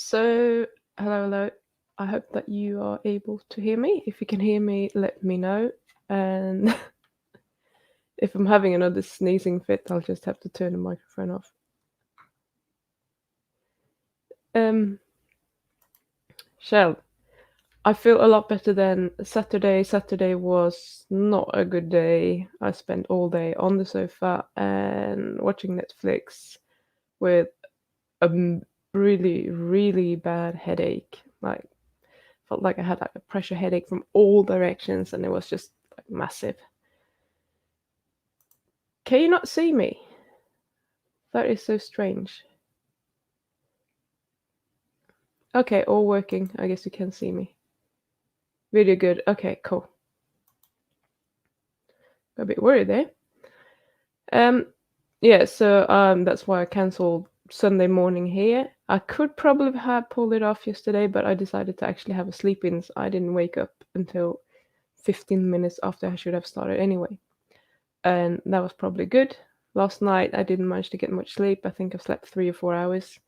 So, hello. I hope that you are able to hear me. If you can hear me, let me know. And if I'm having another sneezing fit, I'll just have to turn the microphone off. Um, Shell, I feel a lot better than Saturday. Saturday was not a good day. I spent all day on the sofa and watching Netflix with a really bad headache. Like, felt like I had like a pressure headache from all directions, and it was just like massive. Can you not see me? That is so strange. Okay, all working. I guess you can see me. Video good. Okay, cool. A bit worried there. Um, yeah, so that's why I cancelled Sunday morning here. I could probably have pulled it off yesterday, but I decided to actually have a sleep in, so I didn't wake up until 15 minutes after I should have started anyway. And that was probably good. Last night I didn't manage to get much sleep. I think I've slept 3 or 4 hours.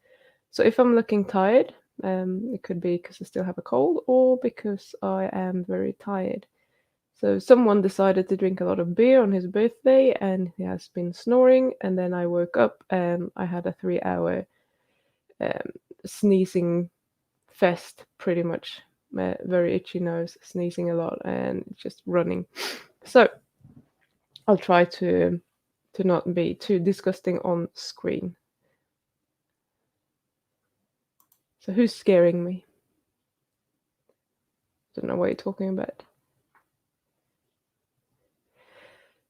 So if I'm looking tired, it could be because I still have a cold or because I am very tired. So someone decided to drink a lot of beer on his birthday and he has been snoring. And then I woke up and I had a 3 hour um, sneezing fest, pretty much. Very itchy nose, sneezing a lot, and just running. So I'll try to not be too disgusting on screen. So who's scaring me? Don't know what you're talking about.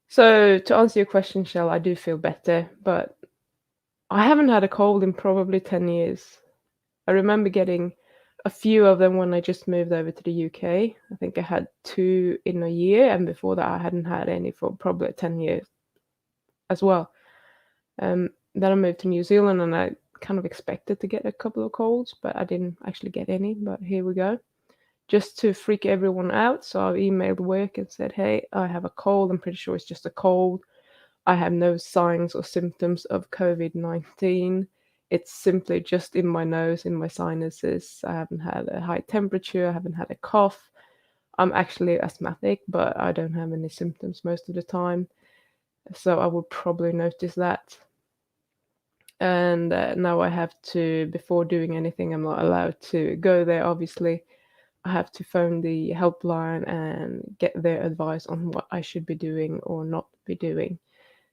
So to answer your question, Shell, I do feel better, but I haven't had a cold in probably 10 years. I remember getting a few of them when I just moved over to the UK. I think I had two in a year, and before that I hadn't had any for probably 10 years as well. Then I moved to New Zealand and I kind of expected to get a couple of colds, but I didn't actually get any, but here we go. Just to freak everyone out, so I emailed work and said, "Hey, I have a cold. I'm pretty sure it's just a cold. I have no signs or symptoms of COVID-19. It's simply just in my nose, in my sinuses. I haven't had a high temperature, I haven't had a cough. I'm actually asthmatic, but I don't have any symptoms most of the time. So I would probably notice that. And now I have to, before doing anything, I'm not allowed to go there, obviously. I have to phone the helpline and get their advice on what I should be doing or not be doing.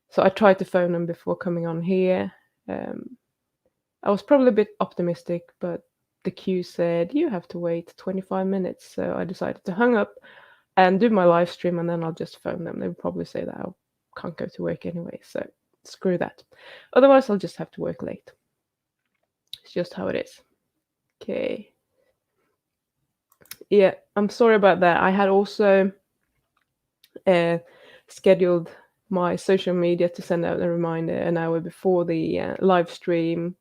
So I tried to phone them before coming on here. Um, I was probably a bit optimistic, but the queue said you have to wait 25 minutes. So I decided to hang up and do my live stream, and then I'll just phone them. They would probably say that I can't go to work anyway, so screw that. Otherwise, I'll just have to work late. It's just how it is. Okay. Yeah, I'm sorry about that. I had also uh, scheduled my social media to send out a reminder an hour before the live stream.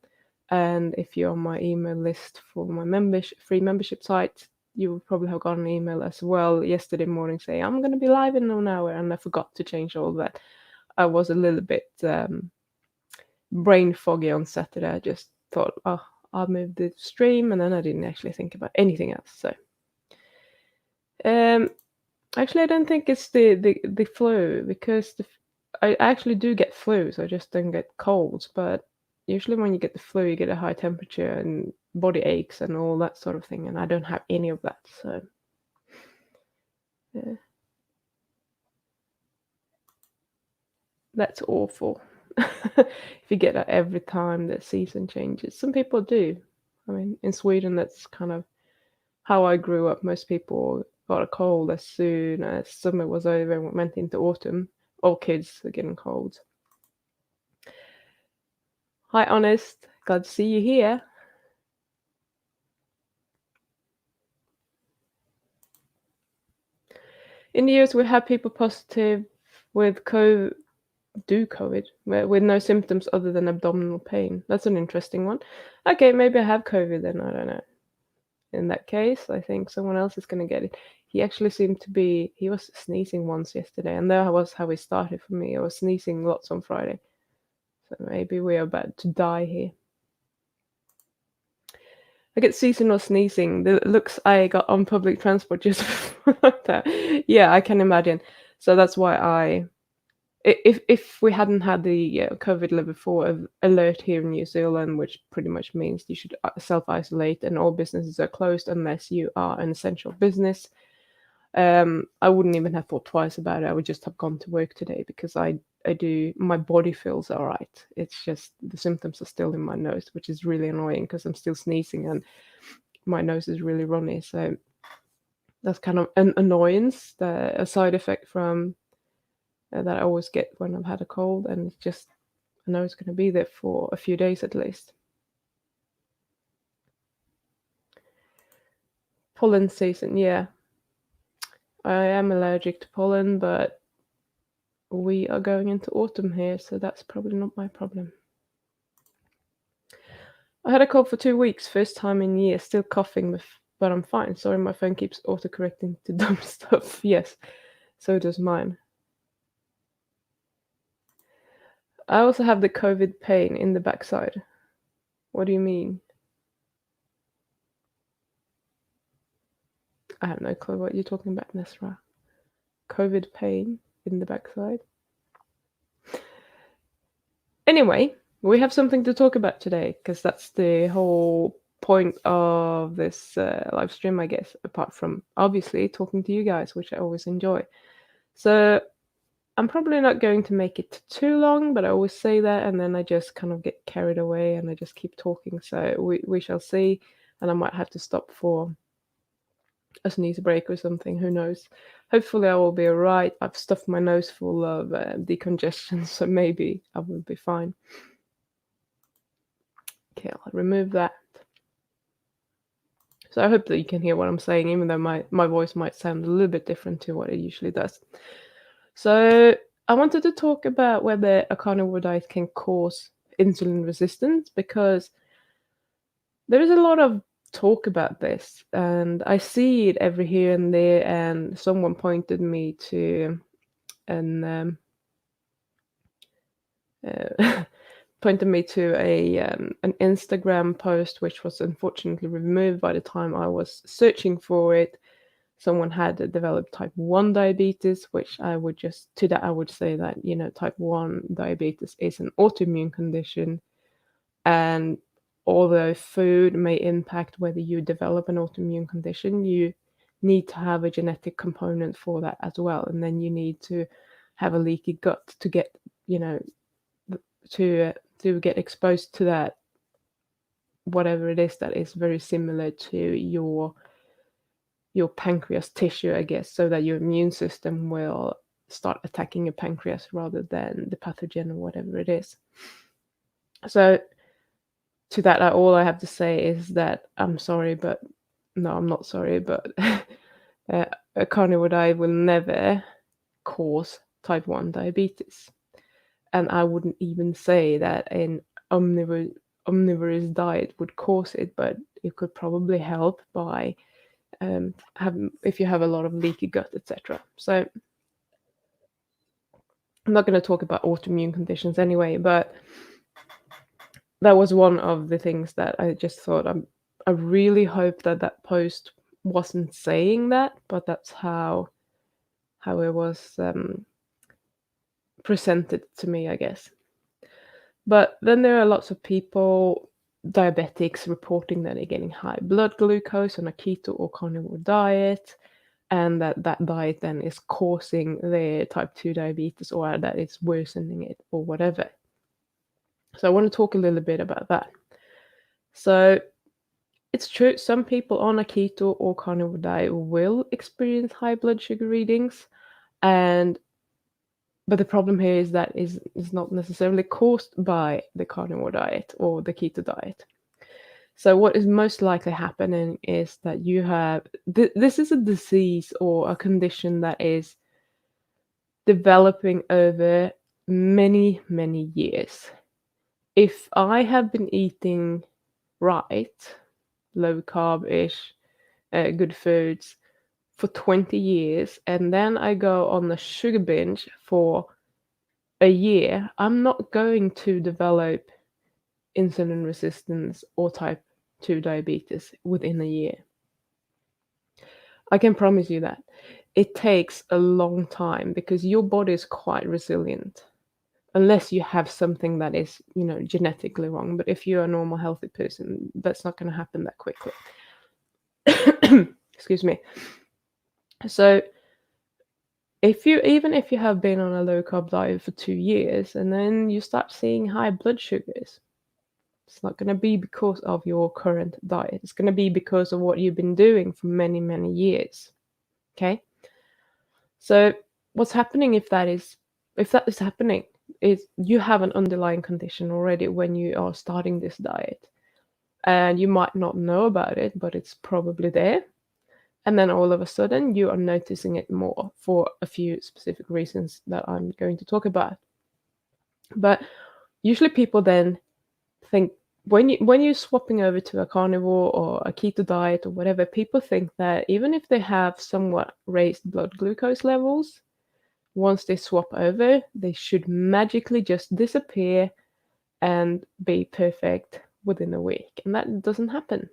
And if you're on my email list for my free membership site, you would probably have got an email as well yesterday morning saying I'm going to be live in an hour, and I forgot to change all that. I was a little bit brain foggy on Saturday. I just thought, oh, I'll move the stream, and then I didn't actually think about anything else. So, actually, I don't think it's the flu because I actually do get flu, so I just don't get colds. But usually, when you get the flu, you get a high temperature and body aches and all that sort of thing, and I don't have any of that. So, yeah, that's awful. If you get that every time the season changes, some people do. I mean, in Sweden, that's kind of how I grew up. Most people got a cold as soon as summer was over and went into autumn. All kids are getting colds. Hi, Honest. Glad to see you here. In the US, we have people positive with COVID with no symptoms other than abdominal pain. That's an interesting one. Okay, maybe I have COVID then. I don't know. In that case, I think someone else is going to get it. He actually seemed to be, he was sneezing once yesterday, and that was how it started for me. I was sneezing lots on Friday. So maybe we are about to die here. I get seasonal sneezing. The looks I got on public transport just before that. Yeah, I can imagine. So that's why if we hadn't had the COVID level 4 alert here in New Zealand, which pretty much means you should self-isolate and all businesses are closed unless you are an essential business, I wouldn't even have thought twice about it. I would just have gone to work today because I do my body feels all right. It's just the symptoms are still in my nose, which is really annoying because I'm still sneezing and my nose is really runny. So that's kind of an annoyance, a side effect from that I always get when I've had a cold, and it's just I know it's going to be there for a few days at least. Pollen season, yeah. I am allergic to pollen, but we are going into autumn here, so that's probably not my problem. I had a cold for 2 weeks, first time in years, still coughing, but I'm fine. Sorry, my phone keeps autocorrecting to dumb stuff. Yes, so does mine. I also have the COVID pain in the backside. What do you mean? I have no clue what you're talking about, Nesra. COVID pain in the backside. Anyway, we have something to talk about today because that's the whole point of this live stream, I guess, apart from obviously talking to you guys, which I always enjoy. So I'm probably not going to make it too long, but I always say that and then I just kind of get carried away and I just keep talking. So we shall see, and I might have to stop for a sneeze break or something, who knows. Hopefully I will be alright. I've stuffed my nose full of decongestion, so maybe I will be fine. Okay, I'll remove that. So I hope that you can hear what I'm saying, even though my voice might sound a little bit different to what it usually does. So I wanted to talk about whether a carnivore diet can cause insulin resistance, because there is a lot of talk about this, and I see it every here and there, and someone pointed me to an pointed me to an Instagram post, which was unfortunately removed by the time I was searching for it. Someone had developed type 1 diabetes, which I would say that, type 1 diabetes is an autoimmune condition. And although food may impact whether you develop an autoimmune condition, you need to have a genetic component for that as well. And then you need to have a leaky gut to get, to get exposed to that, whatever it is that is very similar to your pancreas tissue, I guess, so that your immune system will start attacking your pancreas rather than the pathogen or whatever it is. So to that, all I have to say is that I'm sorry, but no, I'm not sorry, but a carnivore diet will never cause type 1 diabetes. And I wouldn't even say that an omnivorous diet would cause it, but it could probably help by if you have a lot of leaky gut, etc. So I'm not going to talk about autoimmune conditions anyway, but that was one of the things that I just thought I really hope that post wasn't saying that, but that's how it was presented to me, I guess. But then there are lots of people, diabetics, reporting that they're getting high blood glucose on a keto or carnivore diet, and that diet then is causing their type 2 diabetes, or that it's worsening it or whatever. So I want to talk a little bit about that. So it's true, some people on a keto or carnivore diet will experience high blood sugar readings, but the problem here is that is not necessarily caused by the carnivore diet or the keto diet. So what is most likely happening is that you have this is a disease or a condition that is developing over many, many years. If I have been eating right, low carb-ish, good foods for 20 years, and then I go on a sugar binge for a year, I'm not going to develop insulin resistance or type to diabetes within a year. I can promise you that. It takes a long time because your body is quite resilient. Unless you have something that is, genetically wrong. But if you're a normal, healthy person, that's not going to happen that quickly. Excuse me. So even if you have been on a low carb diet for 2 years and then you start seeing high blood sugars, it's not going to be because of your current diet. It's going to be because of what you've been doing for many, many years. Okay? So what's happening if that is happening is you have an underlying condition already when you are starting this diet. And you might not know about it, but it's probably there. And then all of a sudden you are noticing it more for a few specific reasons that I'm going to talk about. But usually people then think when you're swapping over to a carnivore or a keto diet or whatever, people think that even if they have somewhat raised blood glucose levels, once they swap over, they should magically just disappear and be perfect within a week. And that doesn't happen.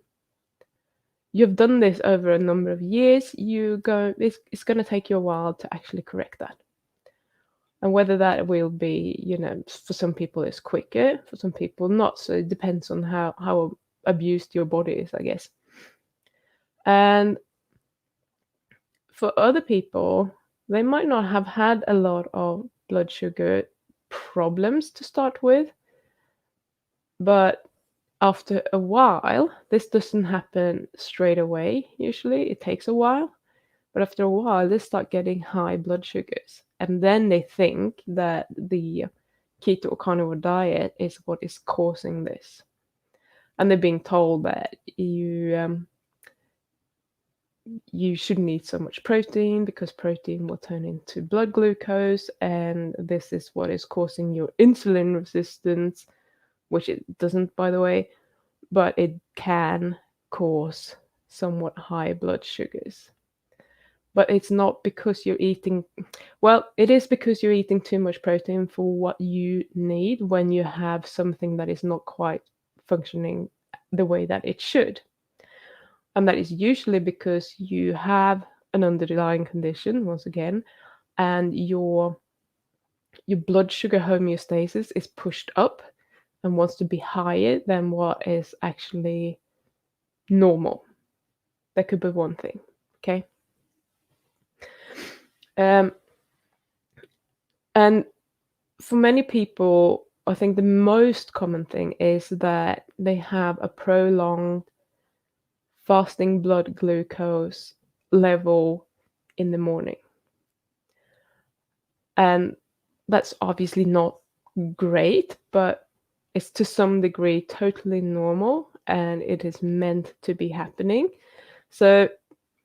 You've done this over a number of years, it's going to take you a while to actually correct that. And whether that will be, for some people it's quicker, for some people not. So it depends on how abused your body is, I guess. And for other people, they might not have had a lot of blood sugar problems to start with, but after a while, this doesn't happen straight away, usually. It takes a while. But after a while, they start getting high blood sugars. And then they think that the keto or carnivore diet is what is causing this. And they're being told that you shouldn't eat so much protein because protein will turn into blood glucose. And this is what is causing your insulin resistance, which it doesn't, by the way, but it can cause somewhat high blood sugars. But it's not because you're eating, well, it is because you're eating too much protein for what you need when you have something that is not quite functioning the way that it should. And that is usually because you have an underlying condition, once again, and your blood sugar homeostasis is pushed up and wants to be higher than what is actually normal. That could be one thing, okay? And for many people, I think the most common thing is that they have a prolonged fasting blood glucose level in the morning. And that's obviously not great, but it's to some degree totally normal and it is meant to be happening. So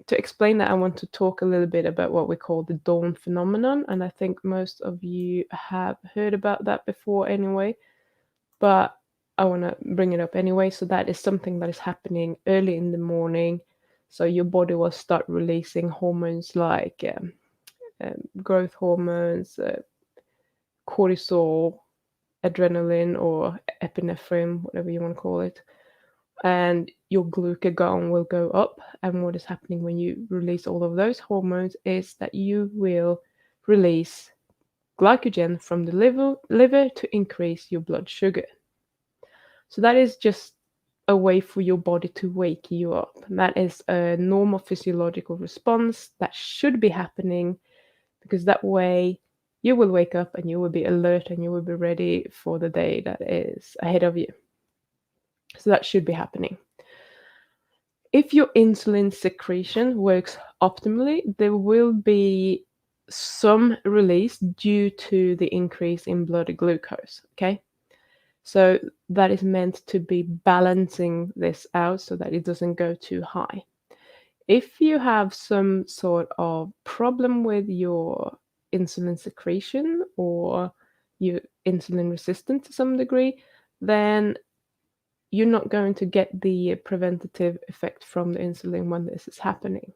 to explain that, I want to talk a little bit about what we call the dawn phenomenon. And I think most of you have heard about that before anyway, but I want to bring it up anyway. So that is something that is happening early in the morning. So your body will start releasing hormones like growth hormones, cortisol, adrenaline, or epinephrine, whatever you want to call it. And your glucagon will go up. And what is happening when you release all of those hormones is that you will release glycogen from the liver to increase your blood sugar. So that is just a way for your body to wake you up. And that is a normal physiological response that should be happening because that way you will wake up and you will be alert and you will be ready for the day that is ahead of you. So that should be happening. If your insulin secretion works optimally, there will be some release due to the increase in blood glucose, okay? So that is meant to be balancing this out so that it doesn't go too high. If you have some sort of problem with your insulin secretion or you're insulin resistant to some degree, then you're not going to get the preventative effect from the insulin when this is happening.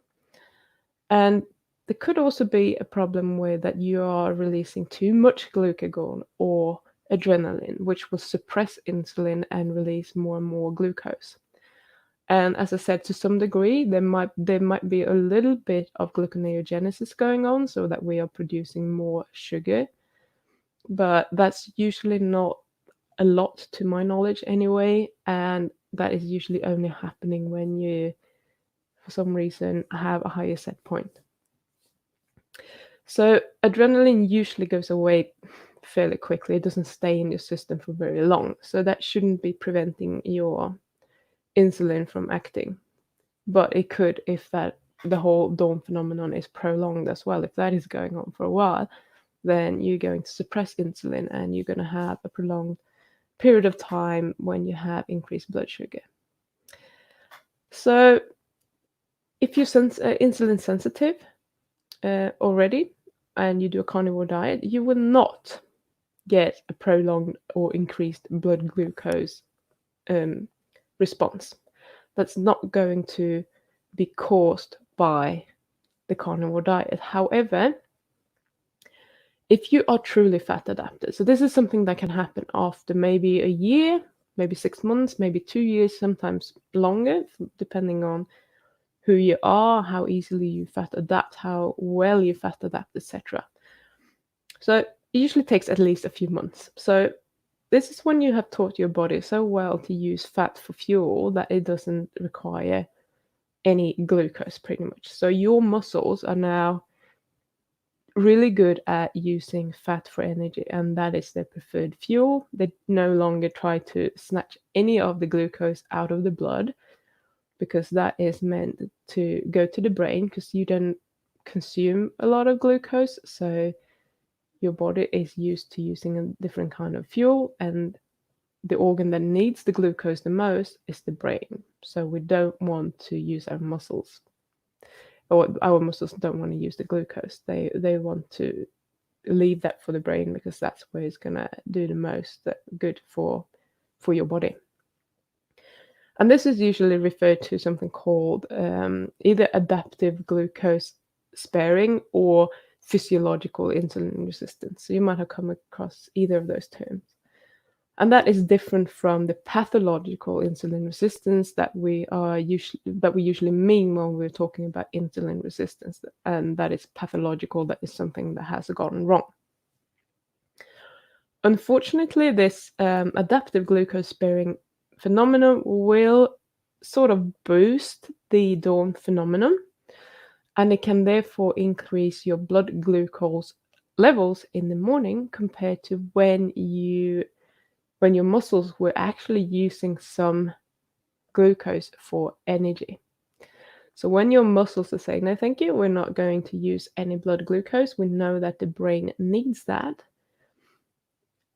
And there could also be a problem with that you are releasing too much glucagon or adrenaline, which will suppress insulin and release more and more glucose. And as I said, to some degree, there might be a little bit of gluconeogenesis going on, so that we are producing more sugar, but that's usually not a lot to my knowledge anyway, and that is usually only happening when you, for some reason, have a higher set point. So adrenaline usually goes away fairly quickly. It doesn't stay in your system for very long, so that shouldn't be preventing your insulin from acting. But it could if the whole dawn phenomenon is prolonged as well. If that is going on for a while, then you're going to suppress insulin and you're going to have a prolonged period of time when you have increased blood sugar. So if you're insulin sensitive already and you do a carnivore diet, you will not get a prolonged or increased blood glucose response. That's not going to be caused by the carnivore diet. However, if you are truly fat adapted, so this is something that can happen after maybe a year, maybe 6 months, maybe 2 years, sometimes longer, depending on who you are, how easily you fat adapt, how well you fat adapt, etc. So it usually takes at least a few months. So this is when you have taught your body so well to use fat for fuel that it doesn't require any glucose, pretty much. So your muscles are now really good at using fat for energy, and that is their preferred fuel. They no longer try to snatch any of the glucose out of the blood, because that is meant to go to the brain, because you don't consume a lot of glucose, so your body is used to using a different kind of fuel, and the organ that needs the glucose the most is the brain. So we don't want to use our muscles, or our muscles don't want to use the glucose. They want to leave that for the brain, because that's where it's gonna do the most good for your body. And this is usually referred to something called either adaptive glucose sparing or physiological insulin resistance. So you might have come across either of those terms. And that is different from the pathological insulin resistance that we usually mean when we're talking about insulin resistance, and that is pathological, that is something that has gone wrong. Unfortunately, this adaptive glucose sparing phenomenon will sort of boost the dawn phenomenon, and it can therefore increase your blood glucose levels in the morning compared to when your muscles were actually using some glucose for energy. So when your muscles are saying, no, thank you, we're not going to use any blood glucose, we know that the brain needs that.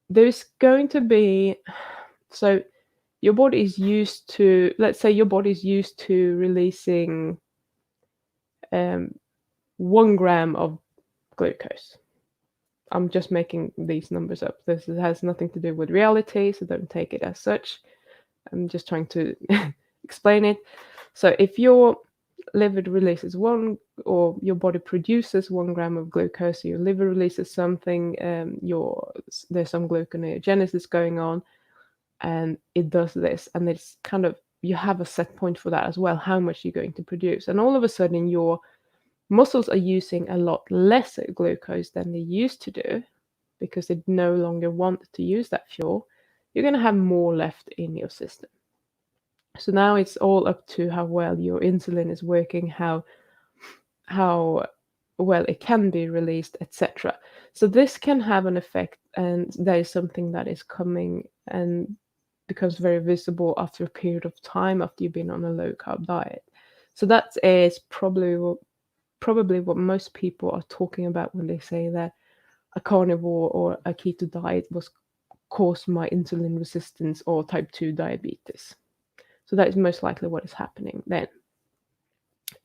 There's going to be, so your body is used to, let's say your body is used to releasing 1 gram of glucose. I'm just making these numbers up. This has nothing to do with reality, so don't take it as such. I'm just trying to explain it. So if your liver releases or your body produces 1 gram of glucose, your liver releases something, there's some gluconeogenesis going on, and it does this, and it's kind of, you have a set point for that as well, how much you're going to produce. And all of a sudden your muscles are using a lot less glucose than they used to do, because they no longer want to use that fuel. You're going to have more left in your system. So now it's all up to how well your insulin is working, how well it can be released, etc. So this can have an effect, and that is something that is coming and becomes very visible after a period of time after you've been on a low carb diet. So that is probably what most people are talking about when they say that a carnivore or a keto diet was caused my insulin resistance or type 2 diabetes. So that is most likely what is happening then.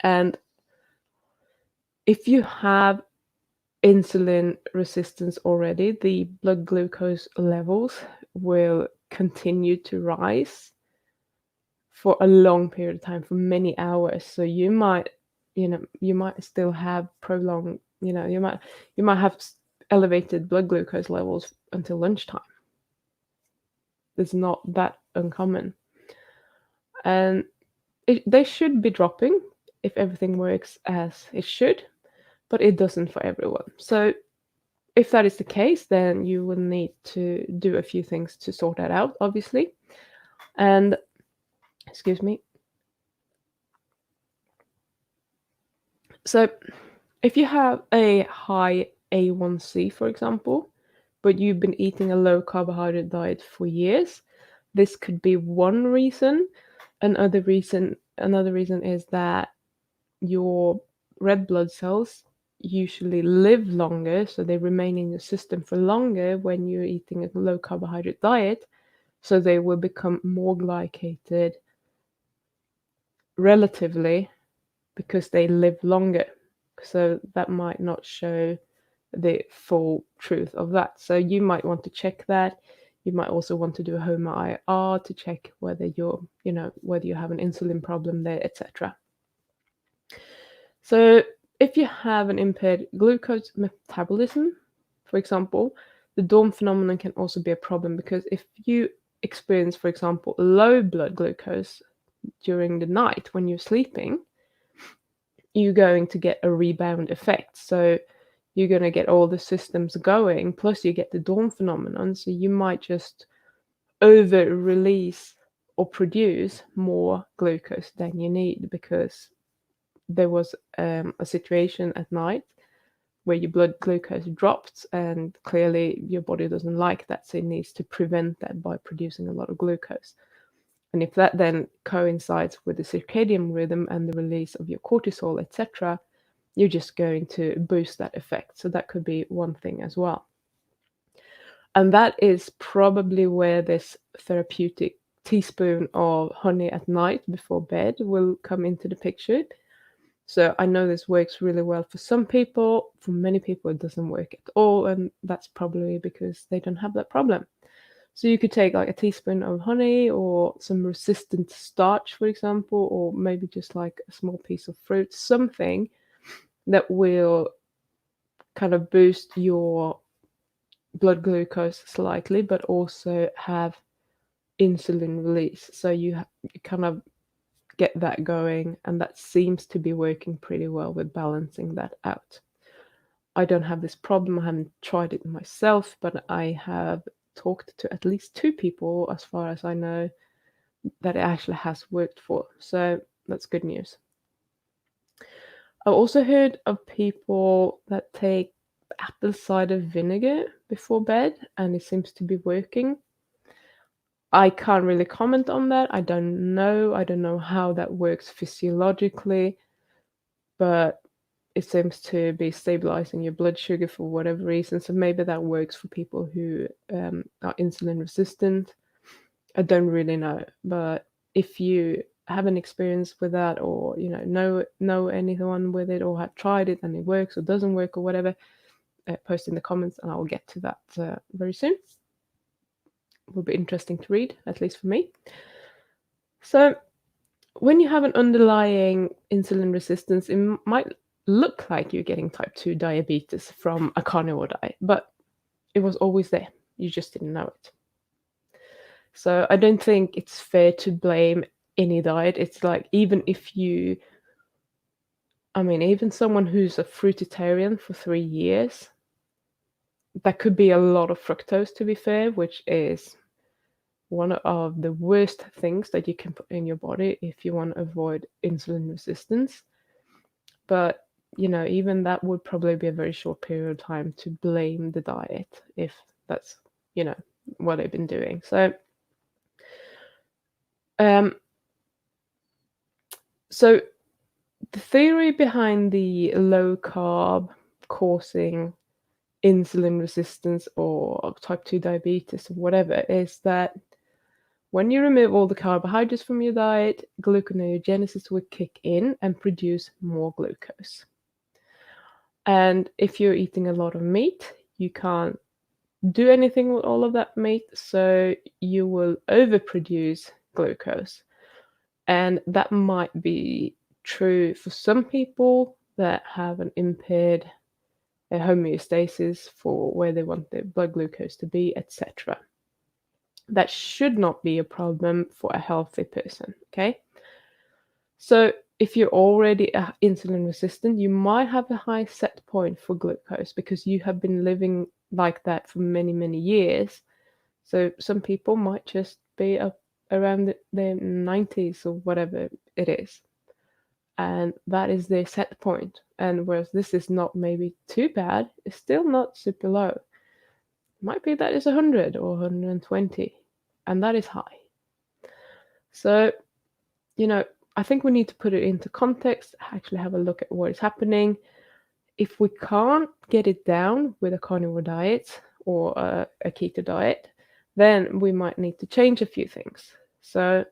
And if you have insulin resistance already, the blood glucose levels will continue to rise for a long period of time, for many hours. So you might still have prolonged, you might have elevated blood glucose levels until lunchtime. It's not that uncommon. And They should be dropping if everything works as it should, but it doesn't for everyone. So if that is the case, then you will need to do a few things to sort that out, obviously. And excuse me. So if you have a high A1C, for example, but you've been eating a low carbohydrate diet for years, this could be one reason. Another reason is that your red blood cells usually live longer, so they remain in your system for longer when you're eating a low carbohydrate diet, so they will become more glycated relatively because they live longer. So that might not show the full truth of that. So you might want to check that. You might also want to do a HOMA-IR to check whether whether you have an insulin problem there, etc. So if you have an impaired glucose metabolism, for example, the dawn phenomenon can also be a problem, because if you experience, for example, low blood glucose during the night when you're sleeping, you're going to get a rebound effect. So you're going to get all the systems going, plus you get the dawn phenomenon. So you might just over release or produce more glucose than you need, because there was a situation at night where your blood glucose dropped, and clearly your body doesn't like that, so it needs to prevent that by producing a lot of glucose. And if that then coincides with the circadian rhythm and the release of your cortisol, etc., you're just going to boost that effect. So that could be one thing as well. And that is probably where this therapeutic teaspoon of honey at night before bed will come into the picture. So I know this works really well for some people. For many people, it doesn't work at all, and that's probably because they don't have that problem. So you could take like a teaspoon of honey or some resistant starch, for example, or maybe just like a small piece of fruit, something that will kind of boost your blood glucose slightly, but also have insulin release. So you kind of get that going, and that seems to be working pretty well with balancing that out. I don't have this problem. I haven't tried it myself, but I have talked to at least 2 people, as far as I know, that it actually has worked for. So that's good news. I've also heard of people that take apple cider vinegar before bed, and it seems to be working. I can't really comment on that. I don't know. I don't know how that works physiologically, but it seems to be stabilizing your blood sugar for whatever reason. So maybe that works for people who are insulin resistant. I don't really know, but if you have an experience with that, or know anyone with it, or have tried it and it works or doesn't work or whatever, post in the comments and I'll get to that very soon. It will be interesting to read, at least for me. So when you have an underlying insulin resistance, it might look like you're getting type 2 diabetes from a carnivore diet, but it was always there. You just didn't know it. So I don't think it's fair to blame any diet. It's like, even someone who's a fruitarian for 3 years, that could be a lot of fructose, to be fair, which is one of the worst things that you can put in your body if you want to avoid insulin resistance. But even that would probably be a very short period of time to blame the diet, if that's what they've been doing. So the theory behind the low carb causing insulin resistance or type 2 diabetes or whatever is that when you remove all the carbohydrates from your diet, gluconeogenesis will kick in and produce more glucose. And if you're eating a lot of meat, you can't do anything with all of that meat, so you will overproduce glucose. And that might be true for some people that have an impaired homeostasis for where they want their blood glucose to be, etc. That should not be a problem for a healthy person, okay? So if you're already insulin resistant, you might have a high set point for glucose because you have been living like that for many, many years. So some people might just be up around the 90s or whatever it is. And that is their set point. And whereas this is not maybe too bad, it's still not super low. It might be that it's 100 or 120, and that is high. So, I think we need to put it into context, actually have a look at what is happening. If we can't get it down with a carnivore diet or a keto diet, then we might need to change a few things. So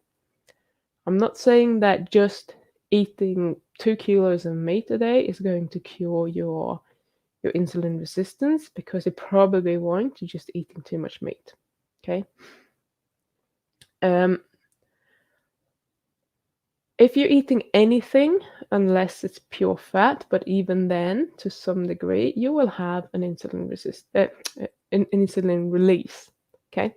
I'm not saying that just eating 2 kilos of meat a day is going to cure your insulin resistance, because it probably won't. You're just eating too much meat. Okay. If you're eating anything, unless it's pure fat, but even then, to some degree, you will have an insulin release. Okay,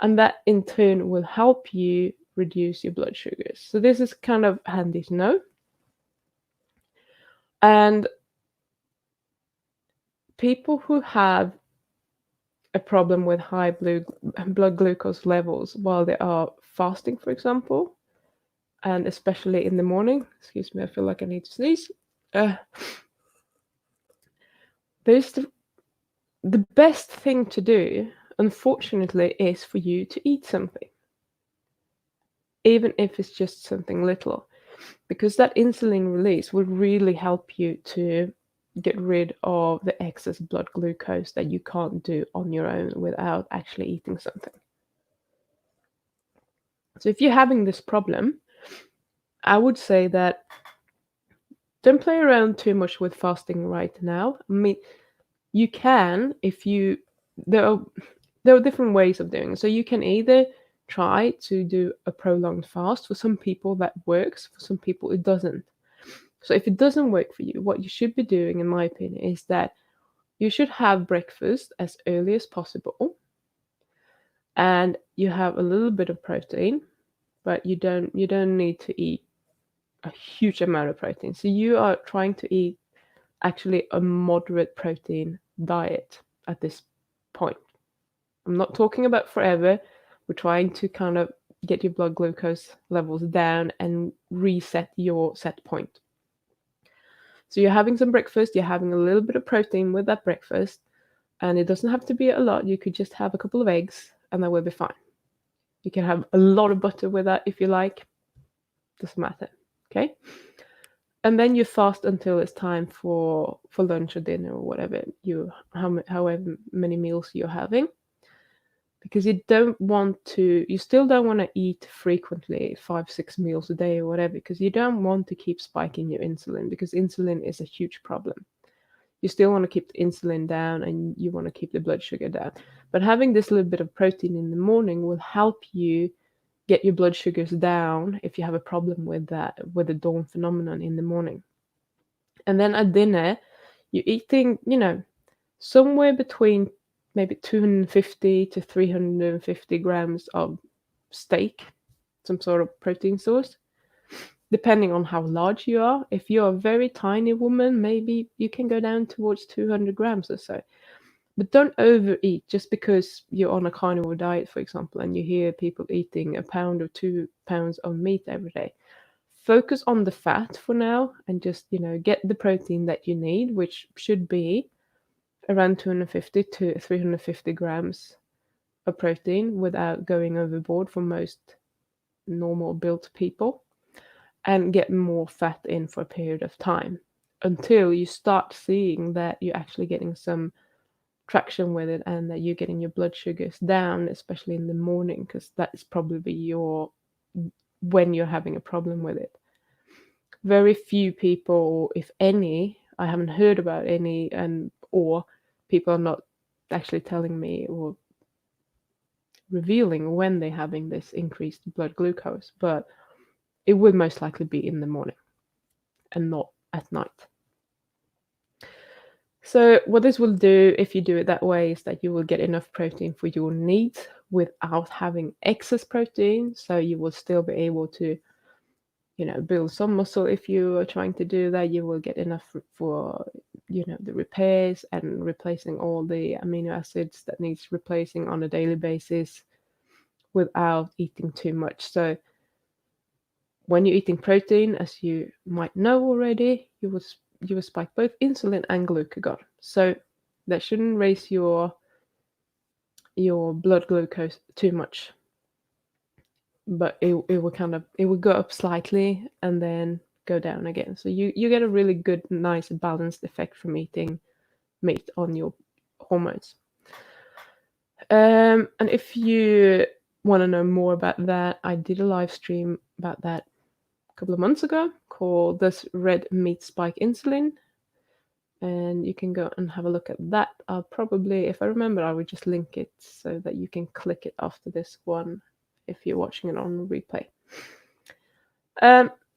and that in turn will help you reduce your blood sugars. So this is kind of handy to know. And people who have a problem with high blood glucose levels while they are fasting, for example, and especially in the morning, excuse me, I feel like I need to sneeze. There's the best thing to do, unfortunately, is for you to eat something, even if it's just something little, because that insulin release will really help you to get rid of the excess blood glucose that you can't do on your own without actually eating something. So if you're having this problem, I would say that don't play around too much with fasting right now. I mean, you can if you there are different ways of doing it. So you can either try to do a prolonged fast. For some people that works, for some people it doesn't. So if it doesn't work for you, what you should be doing, in my opinion, is that you should have breakfast as early as possible, and you have a little bit of protein, but you don't need to eat a huge amount of protein. So you are trying to eat actually a moderate protein diet at this point. I'm not talking about forever. We're trying to kind of get your blood glucose levels down and reset your set point. So you're having some breakfast, you're having a little bit of protein with that breakfast, and it doesn't have to be a lot. You could just have a couple of eggs and that will be fine. You can have a lot of butter with that if you like. Doesn't matter. Okay? And then you fast until it's time for lunch or dinner or whatever however many meals you're having, because you still don't want to eat frequently, 5-6 meals a day or whatever, because you don't want to keep spiking your insulin, because insulin is a huge problem. You still want to keep the insulin down and you want to keep the blood sugar down, but having this little bit of protein in the morning will help you get your blood sugars down if you have a problem with the dawn phenomenon in the morning. And then at dinner, you're eating, somewhere between maybe 250 to 350 grams of steak, some sort of protein source, depending on how large you are. If you're a very tiny woman, maybe you can go down towards 200 grams or so. But don't overeat just because you're on a carnivore diet, for example, and you hear people eating a pound or 2 pounds of meat every day. Focus on the fat for now and just, get the protein that you need, which should be around 250 to 350 grams of protein without going overboard for most normal built people, and get more fat in for a period of time until you start seeing that you're actually getting some traction with it and that you're getting your blood sugars down, especially in the morning, because that is probably when you're having a problem with it. Very few people, if any, I haven't heard about any, or people are not actually telling me or revealing when they're having this increased blood glucose, but it would most likely be in the morning and not at night. So what this will do, if you do it that way, is that you will get enough protein for your needs without having excess protein. So you will still be able to build some muscle. If you are trying to do that, you will get enough for the repairs and replacing all the amino acids that needs replacing on a daily basis without eating too much. So when you're eating protein, as you might know already, you will spike both insulin and glucagon. So that shouldn't raise your blood glucose too much, but it will go up slightly and then go down again. So you get a really good, nice, balanced effect from eating meat on your hormones. And if you want to know more about that, I did a live stream about that a couple of months ago called "Does Red Meat Spike Insulin?" And you can go and have a look at that. I'll probably, if I remember, I would just link it so that you can click it after this one if you're watching it on replay.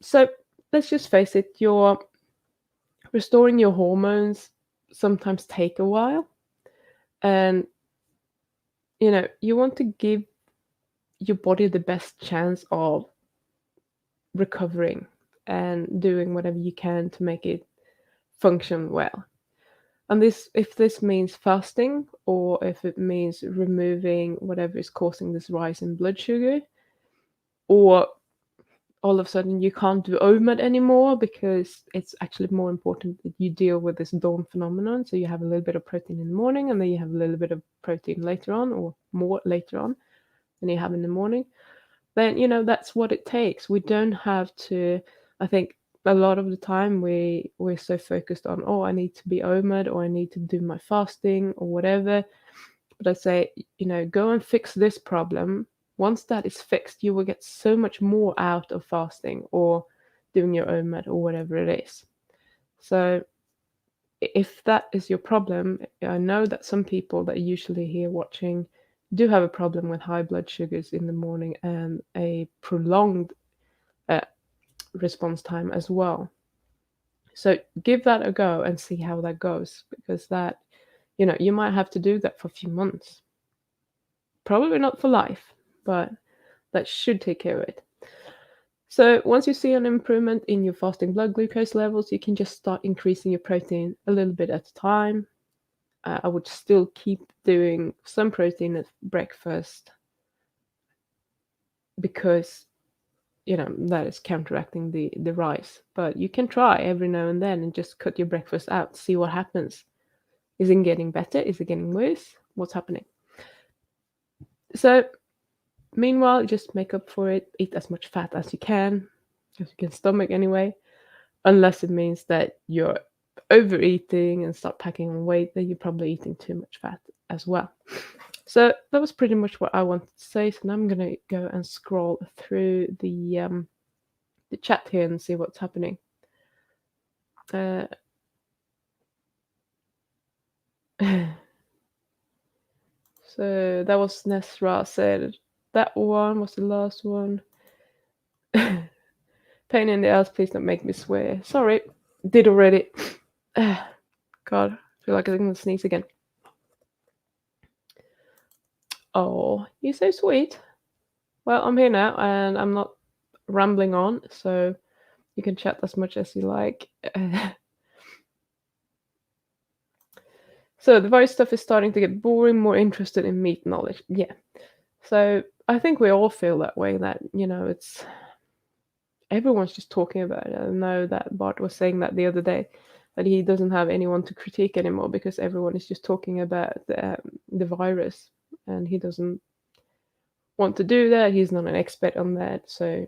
So let's just face it, restoring your hormones sometimes take a while, and you want to give your body the best chance of recovering and doing whatever you can to make it function well. And if this means fasting, or if it means removing whatever is causing this rise in blood sugar, or all of a sudden you can't do OMAD anymore because it's actually more important that you deal with this dawn phenomenon. So you have a little bit of protein in the morning, and then you have a little bit of protein later on, or more later on than you have in the morning. Then that's what it takes. We don't have to. I think a lot of the time we're so focused on, oh, I need to be OMAD, or I need to do my fasting or whatever. But I say, go and fix this problem. Once that is fixed, you will get so much more out of fasting or doing your OMAD or whatever it is. So if that is your problem, I know that some people that are usually here watching do have a problem with high blood sugars in the morning and a prolonged response time as well. So give that a go and see how that goes, because that, you might have to do that for a few months. Probably not for life, but that should take care of it. So once you see an improvement in your fasting blood glucose levels, you can just start increasing your protein a little bit at a time. I would still keep doing some protein at breakfast because that is counteracting the rise. But you can try every now and then and just cut your breakfast out, see what happens. Is it getting better? Is it getting worse? What's happening? So meanwhile, just make up for it. Eat as much fat as you can stomach anyway, unless it means that you're overeating and start packing on weight, then you're probably eating too much fat as well. So that was pretty much what I wanted to say. So now I'm gonna go and scroll through the chat here and see what's happening. So that was Nesra said. That one was the last one. Pain in the ass, please don't make me swear. Sorry, did already. God, I feel like I'm gonna sneeze again. Oh, you're so sweet. Well, I'm here now, and I'm not rambling on, so you can chat as much as you like. So the virus stuff is starting to get boring, more interested in meat knowledge. Yeah. So I think we all feel that way, that, it's everyone's just talking about it. I know that Bart was saying that the other day, that he doesn't have anyone to critique anymore because everyone is just talking about the virus, and he doesn't want to do that. He's not an expert on that, so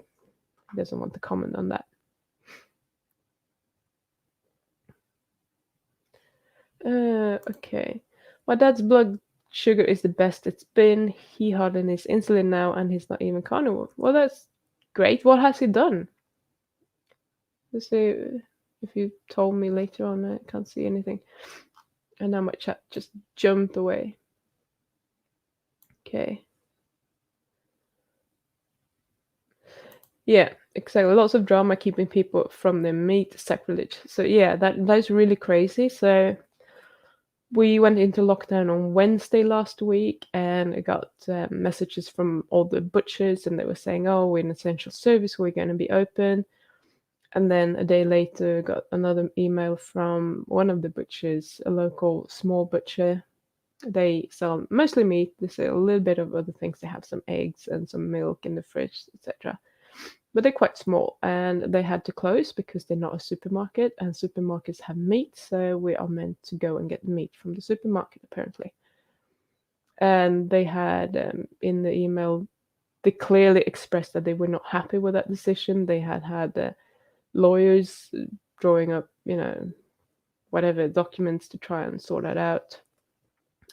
he doesn't want to comment on that. Okay. My dad's blood sugar is the best it's been. He hardly needs insulin now, and he's not even carnivore. Well, that's great. What has he done? Let's see if you told me later on. I can't see anything. And now my chat just jumped away. Okay. Yeah, exactly. Lots of drama keeping people from their meat, sacrilege. So yeah, that's really crazy. So we went into lockdown on Wednesday last week, and I got messages from all the butchers, and they were saying, "Oh, we're an essential service. We're going to be open." And then a day later, got another email from one of the butchers, a local small butcher. They sell mostly meat. They sell a little bit of other things. They have some eggs and some milk in the fridge, etc. But they're quite small, and they had to close because they're not a supermarket, and supermarkets have meat, so we are meant to go and get meat from the supermarket apparently. And they had in the email, they clearly expressed that they were not happy with that decision. They had lawyers drawing up, whatever documents to try and sort that out.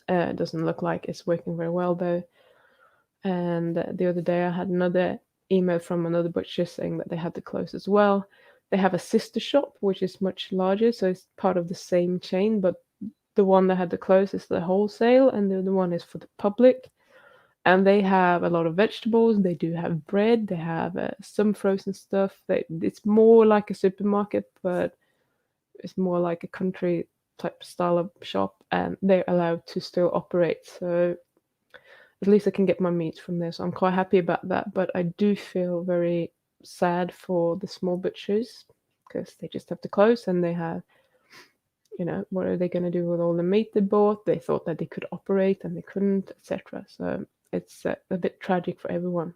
It doesn't look like it's working very well though. And the other day I had another email from another butcher saying that they had to close as well. They have a sister shop which is much larger, so it's part of the same chain, but the one that had to close is the wholesale, and the other one is for the public. And they have a lot of vegetables. They do have bread. They have some frozen stuff. It's more like a supermarket, but it's more like a country type style of shop, and they're allowed to still operate. So at least I can get my meat from there. So I'm quite happy about that. But I do feel very sad for the small butchers because they just have to close, and they have, what are they going to do with all the meat they bought? They thought that they could operate and they couldn't, etc. So it's a bit tragic for everyone.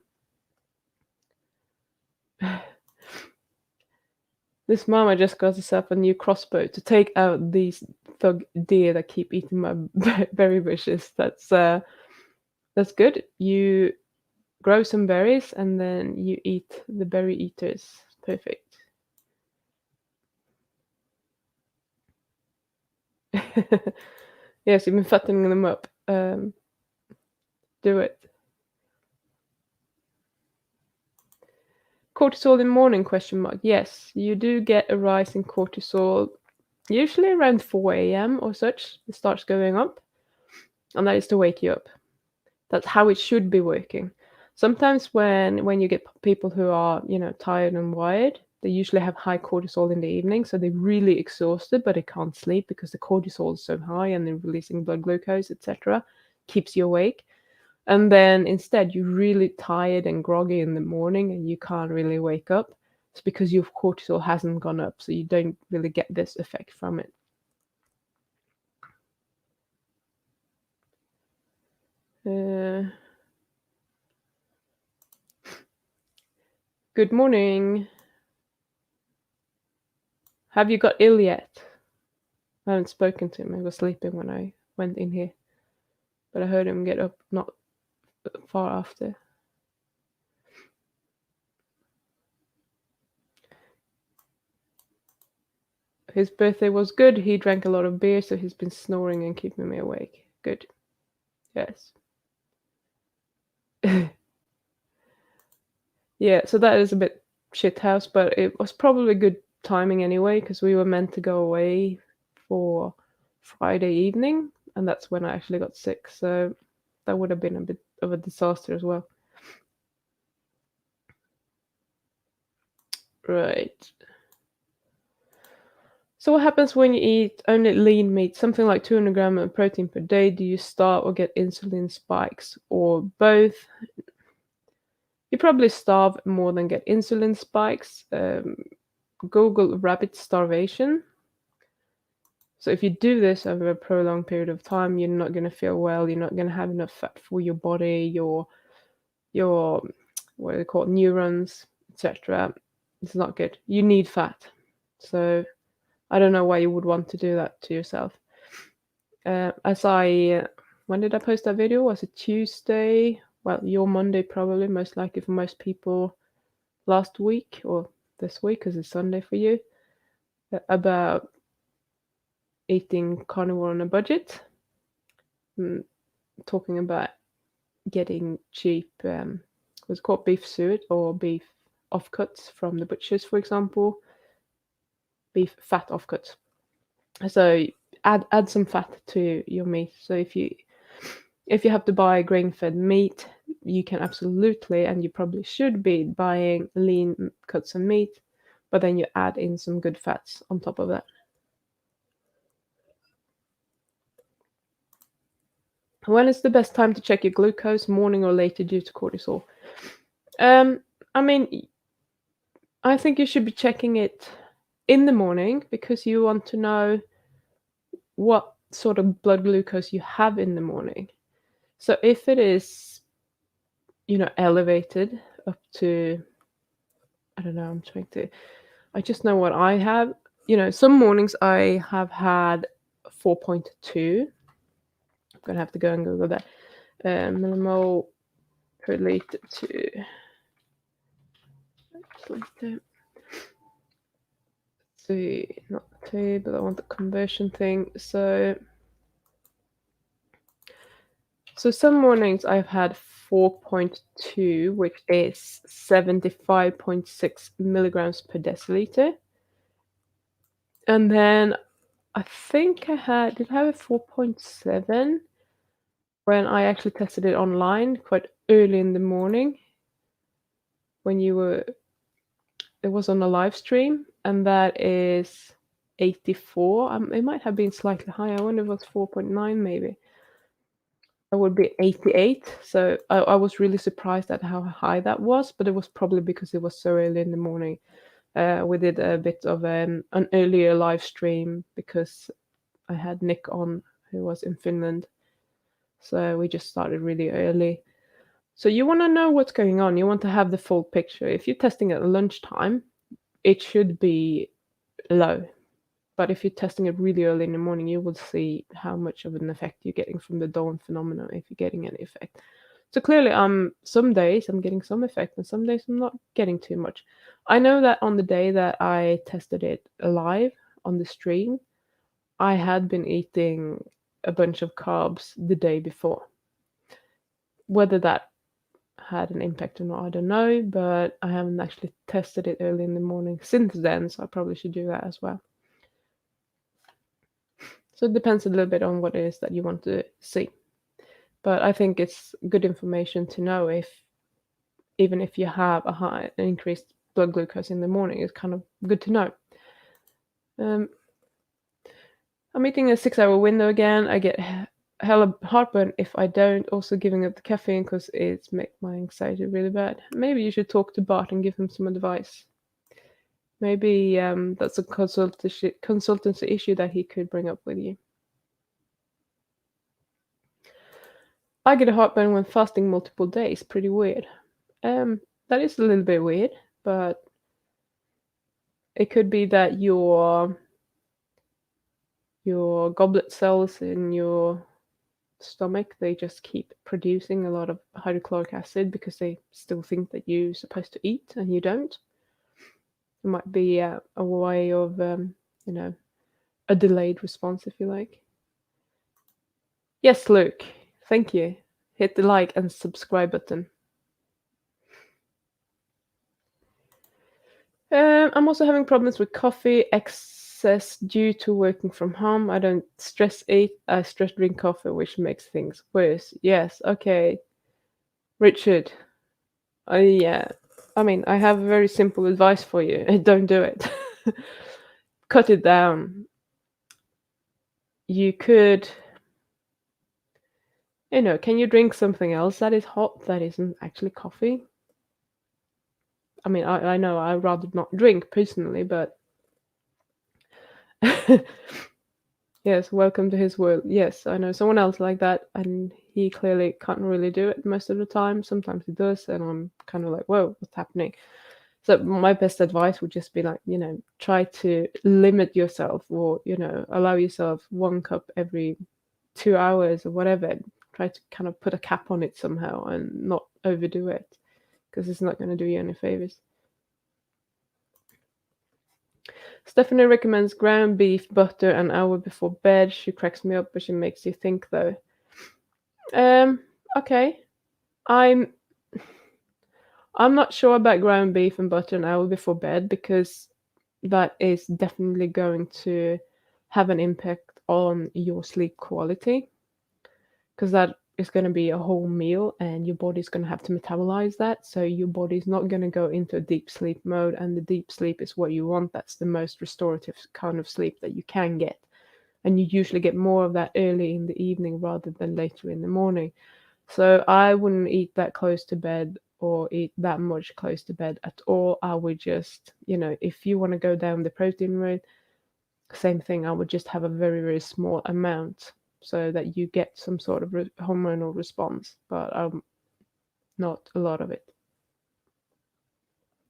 This mama just got herself a new crossbow to take out these thug deer that keep eating my berry bushes. That's good. You grow some berries and then you eat the berry eaters. Perfect. Yes, you've been fattening them up. Do it. Cortisol in morning, question mark. Yes, you do get a rise in cortisol, usually around 4 a.m. or such. It starts going up, and that is to wake you up. That's how it should be working. Sometimes when you get people who are, tired and wired, they usually have high cortisol in the evening, so they're really exhausted, but they can't sleep because the cortisol is so high and they're releasing blood glucose, etc. Keeps you awake. And then instead, you're really tired and groggy in the morning and you can't really wake up. It's because your cortisol hasn't gone up, so you don't really get this effect from it. Good morning. Have you got ill yet? I haven't spoken to him. He was sleeping when I went in here. But I heard him get up not far after. His birthday was good. He drank a lot of beer, so he's been snoring and keeping me awake. Good. Yes. Yeah, so that is a bit shithouse, but it was probably good timing anyway, because we were meant to go away for Friday evening, and that's when I actually got sick, so that would have been a bit of a disaster as well. Right. So what happens when you eat only lean meat, something like 200 grams of protein per day? Do you starve or get insulin spikes, or both? You probably starve more than get insulin spikes. Google rabbit starvation. So if you do this over a prolonged period of time, you're not going to feel well. You're not going to have enough fat for your body, your what do they call it, neurons, etc. It's not good. You need fat. So I don't know why you would want to do that to yourself. When did I post that video? Was it Tuesday? Well, your Monday probably, most likely for most people, last week or this week because it's Sunday for you, about eating carnivore on a budget. Talking about getting cheap, what's called beef suet or beef offcuts from the butchers, for example, beef fat offcuts. So add some fat to your meat. So if you have to buy grain-fed meat, you can absolutely, and you probably should be buying lean cuts of meat, but then you add in some good fats on top of that. When is the best time to check your glucose, morning or later due to cortisol? I mean, I think you should be checking it in the morning because you want to know what sort of blood glucose you have in the morning. So if it is, elevated up to, I don't know, I just know what I have. Some mornings I have had 4.2. I'm gonna have to go and Google that. Millimole per liter to liter. See, not the table, I want the conversion thing. So some mornings I've had 4.2, which is 75.6 milligrams per deciliter. And then I think did I have a 4.7 when I actually tested it online quite early in the morning when it was on a live stream, and that is 84. It might have been slightly higher. I wonder if it was 4.9 maybe. That would be 88. So I was really surprised at how high that was, but it was probably because it was so early in the morning. We did a bit of an earlier live stream because I had Nick on, who was in Finland. So we just started really early. So you want to know what's going on. You want to have the full picture. If you're testing at lunchtime, it should be low. But if you're testing it really early in the morning, you will see how much of an effect you're getting from the dawn phenomenon, if you're getting any effect. So clearly, some days I'm getting some effect, and some days I'm not getting too much. I know that on the day that I tested it live on the stream, I had been eating a bunch of carbs the day before. Whether that had an impact or not, I don't know, but I haven't actually tested it early in the morning since then, so I probably should do that as well. So it depends a little bit on what it is that you want to see. But I think it's good information to know even if you have an increased blood glucose in the morning, it's kind of good to know. I'm eating a 6-hour window again. I get hella heartburn if I don't. Also giving up the caffeine because it's make my anxiety really bad. Maybe you should talk to Bart and give him some advice. Maybe that's a consultancy issue that he could bring up with you. I get a heartburn when fasting multiple days. Pretty weird. That is a little bit weird, but it could be that your goblet cells in your stomach, they just keep producing a lot of hydrochloric acid because they still think that you're supposed to eat and you don't. It might be a way of, a delayed response, if you like. Yes, Luke. Thank you. Hit the like and subscribe button. I'm also having problems with coffee excess due to working from home. I don't stress eat. I stress drink coffee, which makes things worse. Yes. Okay. Richard. Yeah. I mean, I have very simple advice for you. Don't do it. Cut it down. You could, can you drink something else that is hot that isn't actually coffee? I mean, I know I'd rather not drink personally, but yes, welcome to his world. Yes, I know someone else like that, and he clearly can't really do it most of the time. Sometimes he does, and I'm kind of like, whoa, what's happening? So my best advice would just be like, try to limit yourself, or, allow yourself 1 cup every 2 hours or whatever. Try to kind of put a cap on it somehow and not overdo it, because it's not going to do you any favors. Stephanie recommends ground beef, butter an hour before bed. She cracks me up, but she makes you think though. Okay. I'm not sure about ground beef and butter an hour before bed, because that is definitely going to have an impact on your sleep quality, because that is going to be a whole meal and your body's going to have to metabolize that. So your body's not going to go into a deep sleep mode, and the deep sleep is what you want. That's the most restorative kind of sleep that you can get. And you usually get more of that early in the evening rather than later in the morning. So I wouldn't eat that close to bed or eat that much close to bed at all. I would just, if you want to go down the protein route, same thing. I would just have a very, very small amount so that you get some sort of hormonal response, but not a lot of it.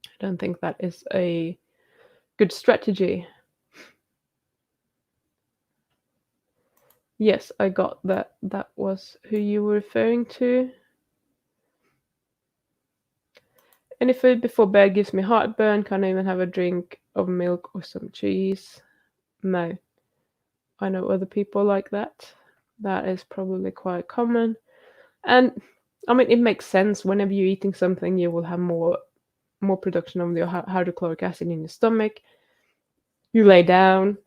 I don't think that is a good strategy. Yes, I got that. That was who you were referring to. Any food before bed gives me heartburn. Can't even have a drink of milk or some cheese. No. I know other people like that. That is probably quite common. And I mean, it makes sense. Whenever you're eating something, you will have more production of your hydrochloric acid in your stomach. You lay down,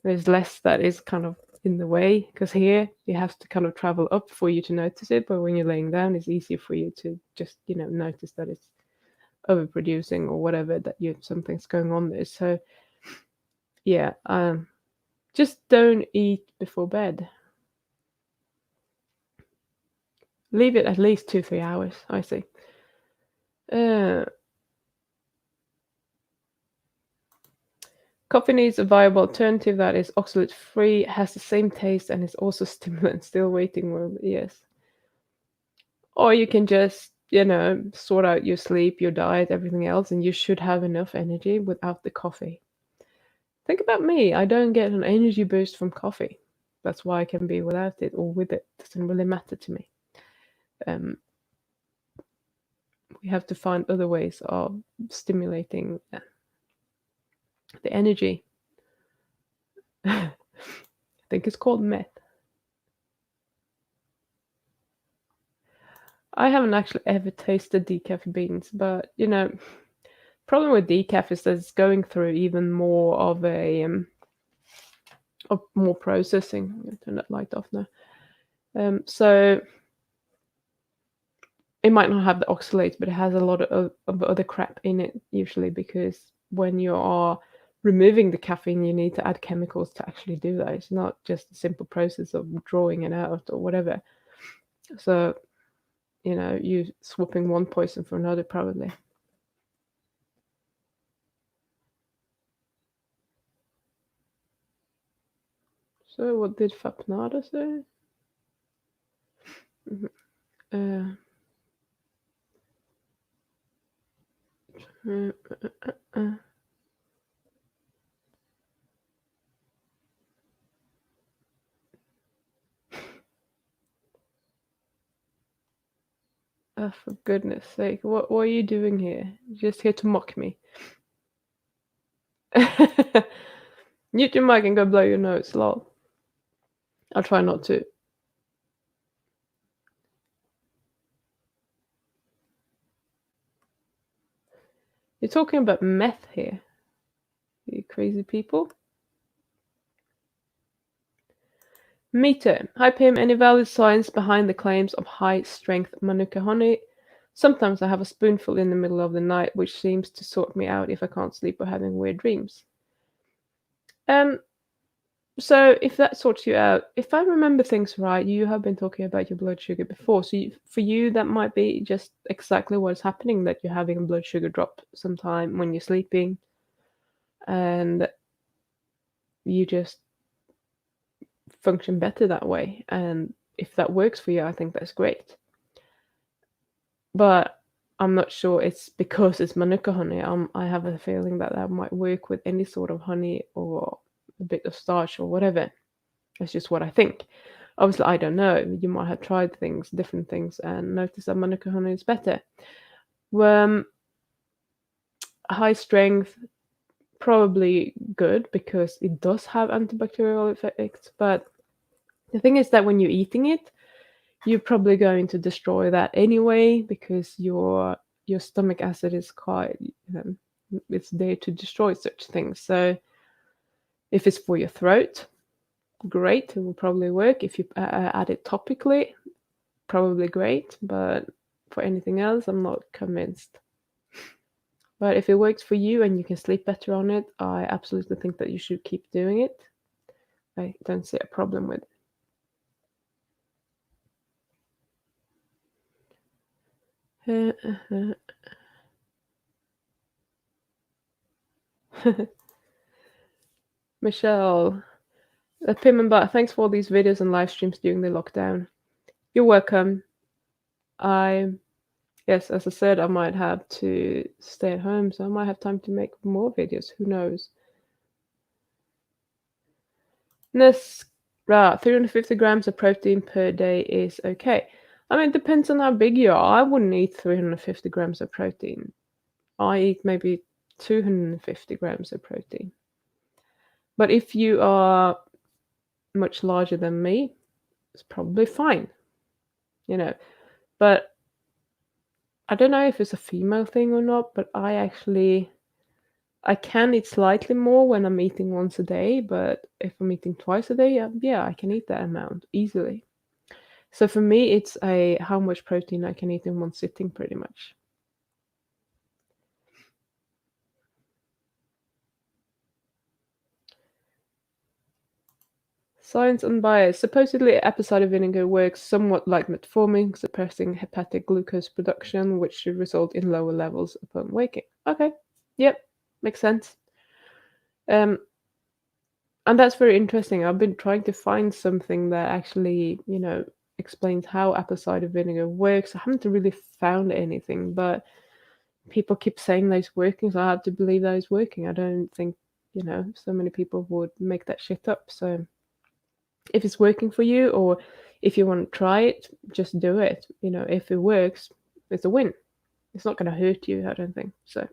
there's less that is kind of in the way, because here you have to kind of travel up for you to notice it, but when you're laying down, it's easier for you to just notice that it's overproducing or whatever, that something's going on there. So yeah, just don't eat before bed. Leave it at least 2-3 hours, I say. Coffee needs a viable alternative that is oxalate free, has the same taste, and is also stimulant. Still waiting room, yes. Or you can just, sort out your sleep, your diet, everything else, and you should have enough energy without the coffee. Think about me. I don't get an energy boost from coffee. That's why I can be without it or with it. Doesn't really matter to me. We have to find other ways of stimulating the energy. I think it's called meth. I haven't actually ever tasted decaf beans, but problem with decaf is that it's going through even more of a of more processing. I'm gonna turn that light off now. So it might not have the oxalates, but it has a lot of other crap in it usually, because when you are removing the caffeine, you need to add chemicals to actually do that. It's not just a simple process of drawing it out or whatever. So, you swapping one poison for another probably. So what did Fapnada say? For goodness sake, what are you doing here? You're just here to mock me. Mute your mic and go blow your nose, lol. I'll try not to. You're talking about meth here, you crazy people. Meter. Hi Pim, any valid science behind the claims of high-strength Manuka honey? Sometimes I have a spoonful in the middle of the night, which seems to sort me out if I can't sleep or having weird dreams. So if that sorts you out, if I remember things right, you have been talking about your blood sugar before. So for you, that might be just exactly what's happening, that you're having a blood sugar drop sometime when you're sleeping, and you just function better that way. And if that works for you, I think that's great. But I'm not sure it's because it's Manuka honey. I have a feeling that might work with any sort of honey or a bit of starch or whatever. That's just what I think. Obviously, I don't know. You might have tried different things, and noticed that Manuka honey is better. High strength, probably good because it does have antibacterial effects. But the thing is that when you're eating it, you're probably going to destroy that anyway, because your stomach acid is quite, it's there to destroy such things. So if it's for your throat, great, it will probably work. If you add it topically, probably great, but for anything else, I'm not convinced. But if it works for you and you can sleep better on it, I absolutely think that you should keep doing it. I don't see a problem with it. Uh, Michelle, Pim and Bart, thanks for all these videos and live streams during the lockdown. You're welcome. I, yes, as I said, I might have to stay at home, so I might have time to make more videos. Who knows? This, 350 grams of protein per day is okay. I mean, it depends on how big you are. I wouldn't eat 350 grams of protein. I eat maybe 250 grams of protein. But if you are much larger than me, it's probably fine, you know. But I don't know if it's a female thing or not, but I can eat slightly more when I'm eating once a day, but if I'm eating twice a day, yeah, I can eat that amount easily. So for me, it's a how much protein I can eat in one sitting, pretty much. Science unbiased. Supposedly, apple cider vinegar works somewhat like metformin, suppressing hepatic glucose production, which should result in lower levels upon waking. Okay, yep, makes sense. Um, and that's very interesting. I've been trying to find something that actually, explains how apple cider vinegar works. I haven't really found anything, but people keep saying that it's working, so I have to believe that it's working. I don't think, so many people would make that shit up. So if it's working for you, or if you want to try it, just do it. If it works, it's a win. It's not going to hurt you, I don't think. So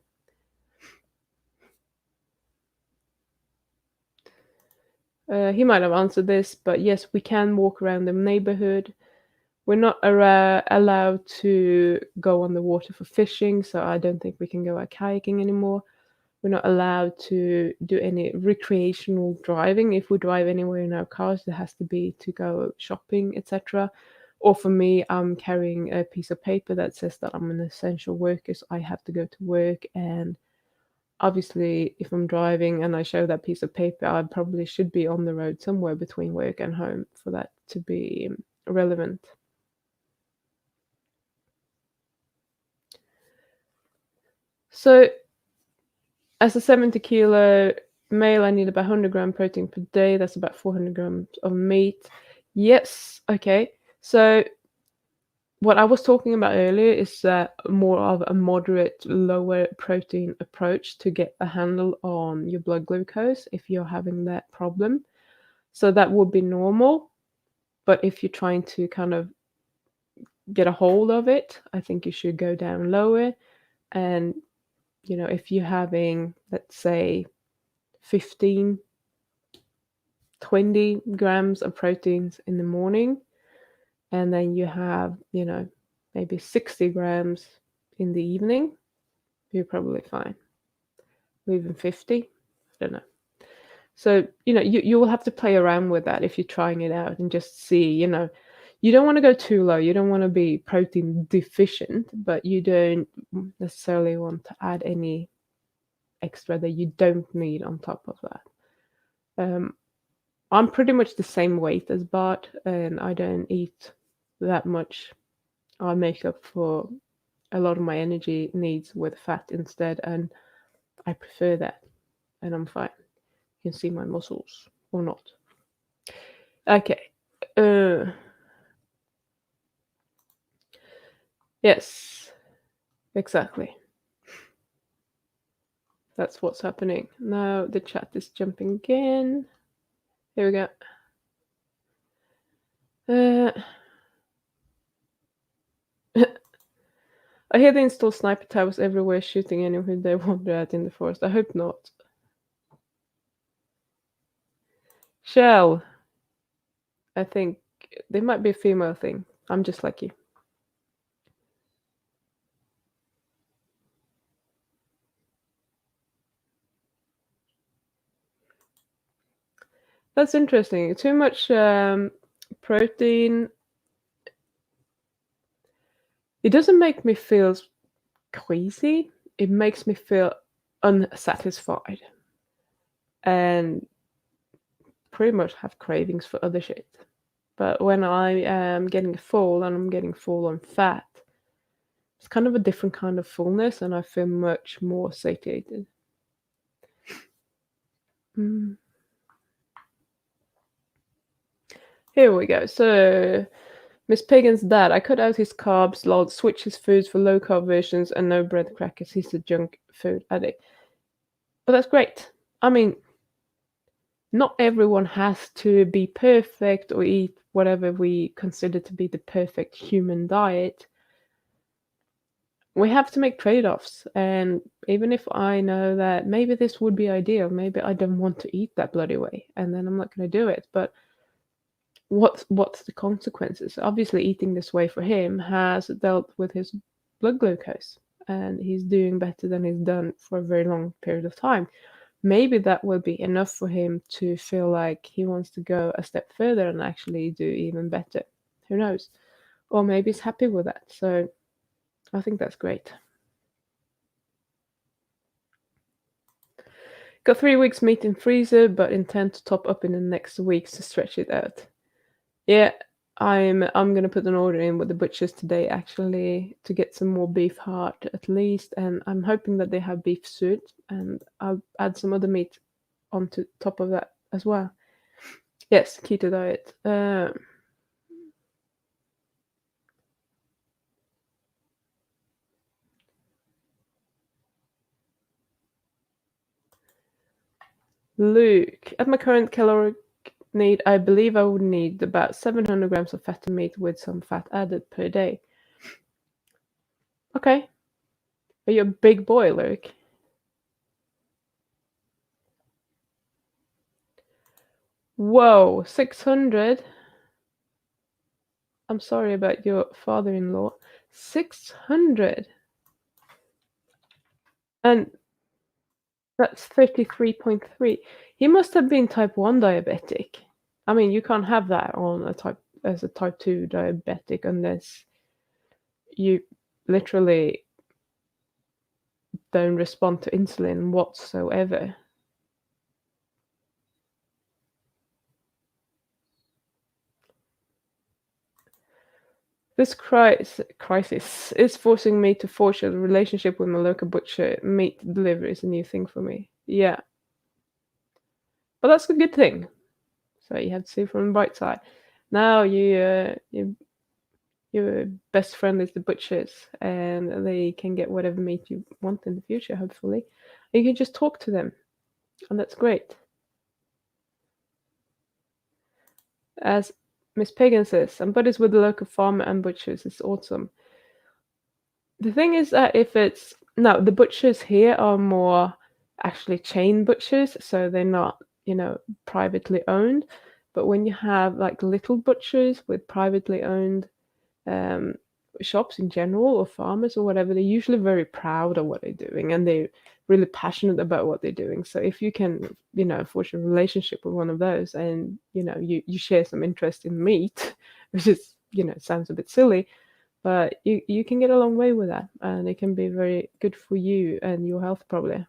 he might have answered this, but yes, we can walk around the neighborhood. We're not allowed to go on the water for fishing, so I don't think we can go out kayaking anymore. We're not allowed to do any recreational driving. If we drive anywhere in our cars, it has to be to go shopping, etc. Or for me, I'm carrying a piece of paper that says that I'm an essential worker, so I have to go to work. And obviously, if I'm driving and I show that piece of paper, I probably should be on the road somewhere between work and home for that to be relevant. So, as a 70-kilo male, I need about 100-gram protein per day. That's about 400 grams of meat. Yes, okay. So, what I was talking about earlier is more of a moderate, lower protein approach to get a handle on your blood glucose if you're having that problem. So, that would be normal. But if you're trying to kind of get a hold of it, I think you should go down lower. And, if you're having, let's say, 15, 20 grams of proteins in the morning, and then you have, maybe 60 grams in the evening, you're probably fine. Or even 50, I don't know. So, you will have to play around with that if you're trying it out and just see, you don't want to go too low. You don't want to be protein deficient, but you don't necessarily want to add any extra that you don't need on top of that. I'm pretty much the same weight as Bart, and I don't eat that much. I make up for a lot of my energy needs with fat instead, and I prefer that, and I'm fine. You can see my muscles or not. Okay. Yes, exactly. That's what's happening. Now the chat is jumping again. Here we go. I hear they install sniper towers everywhere, shooting anyone who they wander at in the forest. I hope not. Shell. I think they might be a female thing. I'm just like you. That's interesting. Too much protein. It doesn't make me feel queasy. It makes me feel unsatisfied and pretty much have cravings for other shit. But when I am getting full and I'm getting full on fat, It's kind of a different kind of fullness, and I feel much more satiated. Mm. Here we go. So, Miss Pagan's dad, I cut out his carbs, lol, switch his foods for low carb versions and no bread crackers. He's a junk food addict. But that's great. I mean, not everyone has to be perfect or eat whatever we consider to be the perfect human diet. We have to make trade-offs, and even if I know that maybe this would be ideal, maybe I don't want to eat that bloody way, and then I'm not going to do it. But what's the consequences? Obviously, eating this way for him has dealt with his blood glucose, and he's doing better than he's done for a very long period of time. Maybe that will be enough for him to feel like he wants to go a step further and actually do even better. Who knows? Or maybe he's happy with that. So I think that's great. Got 3 weeks meat in freezer, but intend to top up in the next weeks to stretch it out. Yeah, I'm gonna put an order in with the butchers today actually to get some more beef heart at least, and I'm hoping that they have beef suit, and I'll add some other meat onto top of that as well. Yes, keto diet. Luke, at my current caloric need, I believe I would need about 700 grams of fatty meat with some fat added per day. Okay. Are you a big boy, Luke? Whoa, 600? I'm sorry about your father-in-law. 600? And that's 33.3. He must have been type 1 diabetic. I mean, you can't have that on a type 2 diabetic unless you literally don't respond to insulin whatsoever. This crisis is forcing me to forge a relationship with my local butcher. Meat delivery is a new thing for me. Yeah, but that's a good thing. So you have to see from the bright side. Now your best friend is the butchers, and they can get whatever meat you want in the future, hopefully. And you can just talk to them, and that's great. As Miss Pagan says, I'm buddies with the local farmer and butchers. It's awesome. The thing is that if it's no, the butchers here are more actually chain butchers, so they're not, privately owned. But when you have like little butchers with privately owned um, shops in general or farmers or whatever, they're usually very proud of what they're doing and they're really passionate about what they're doing. So if you can, forge a relationship with one of those and, you share some interest in meat, which is, sounds a bit silly, but you can get a long way with that and it can be very good for you and your health probably.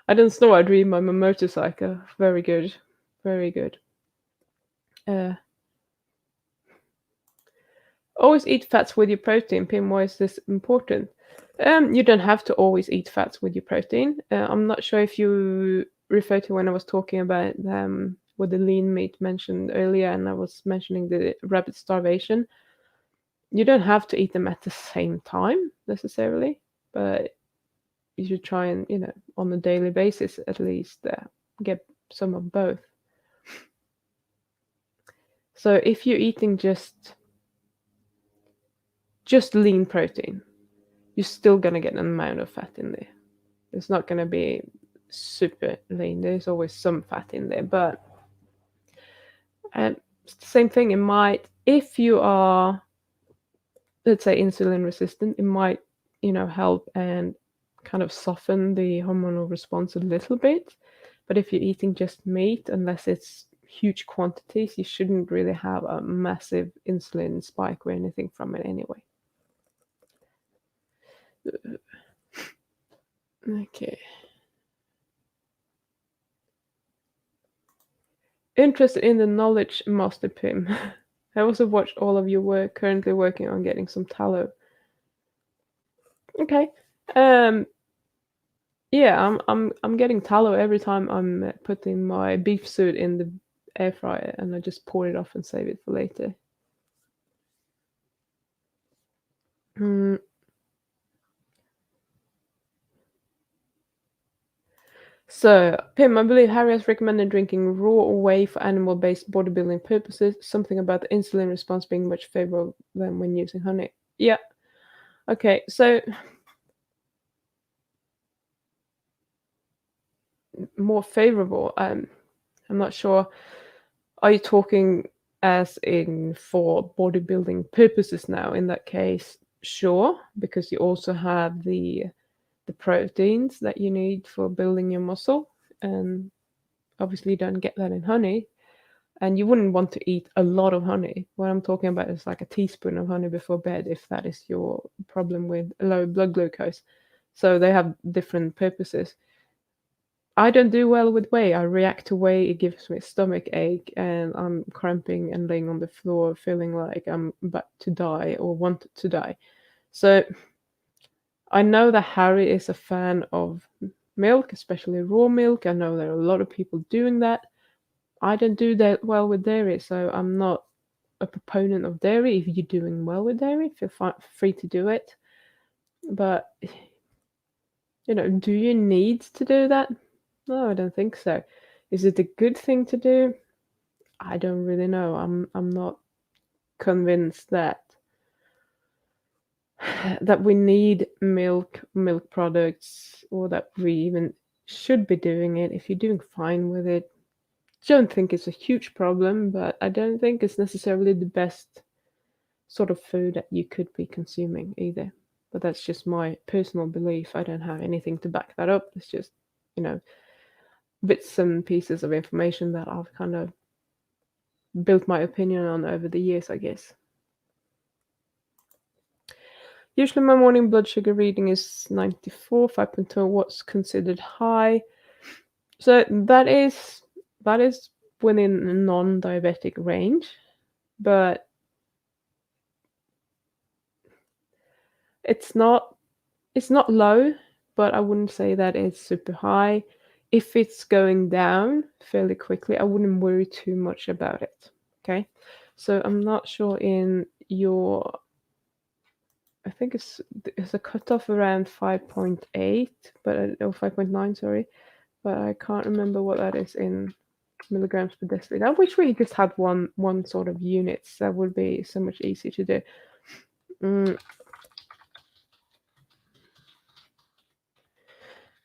I don't snore, I dream I'm a motorcycle. Very good. Very good. Always eat fats with your protein. Pim, why is this important? You don't have to always eat fats with your protein. I'm not sure if you refer to when I was talking about with the lean meat mentioned earlier, and I was mentioning the rapid starvation. You don't have to eat them at the same time necessarily, but you should try and, on a daily basis at least, get some of both. So if you're eating just lean protein, you're still gonna get an amount of fat in there. It's not gonna be super lean. There's always some fat in there, but it's the same thing. It might, if you are, let's say, insulin resistant, it might, help and kind of soften the hormonal response a little bit. But if you're eating just meat, unless it's huge quantities, you shouldn't really have a massive insulin spike or anything from it anyway. Okay. Interested in the knowledge master Pim. I also watched all of your work. Currently working on getting some tallow. Okay. Um. Yeah, I'm getting tallow every time I'm putting my beef suit in the air fryer, and I just pour it off and save it for later. Mm. So, Pim, I believe Harry has recommended drinking raw whey for animal-based bodybuilding purposes. Something about the insulin response being much favorable than when using honey. Yeah. Okay. So more favorable. I'm not sure. Are you talking as in for bodybuilding purposes now? In that case, sure, because you also have the proteins that you need for building your muscle, and obviously you don't get that in honey. And you wouldn't want to eat a lot of honey. What I'm talking about is like a teaspoon of honey before bed, if that is your problem with low blood glucose. So they have different purposes. I don't do well with whey. I react to whey. It gives me a stomach ache, and I'm cramping and laying on the floor, feeling like I'm about to die or want to die. So I know that Harry is a fan of milk, especially raw milk. I know there are a lot of people doing that. I don't do that well with dairy, so I'm not a proponent of dairy. If you're doing well with dairy, feel free to do it. But do you need to do that? No, I don't think so. Is it a good thing to do? I don't really know. I'm not convinced that that we need milk products, or that we even should be doing it. If you're doing fine with it, don't think it's a huge problem, but I don't think it's necessarily the best sort of food that you could be consuming either. But that's just my personal belief. I don't have anything to back that up. It's just, you know, bits and pieces of information that I've kind of built my opinion on over the years, I guess. Usually my morning blood sugar reading is 94, 5.2, what's considered high. So that is within a non-diabetic range, but it's not it's not low, but I wouldn't say that it's super high. If it's going down fairly quickly, I wouldn't worry too much about it. Okay. So I'm not sure in your I think it's a cutoff around 5.8, but or 5.9, sorry, but I can't remember what that is in milligrams per deciliter. I wish we just had one sort of units. That would be so much easier to do. Mm.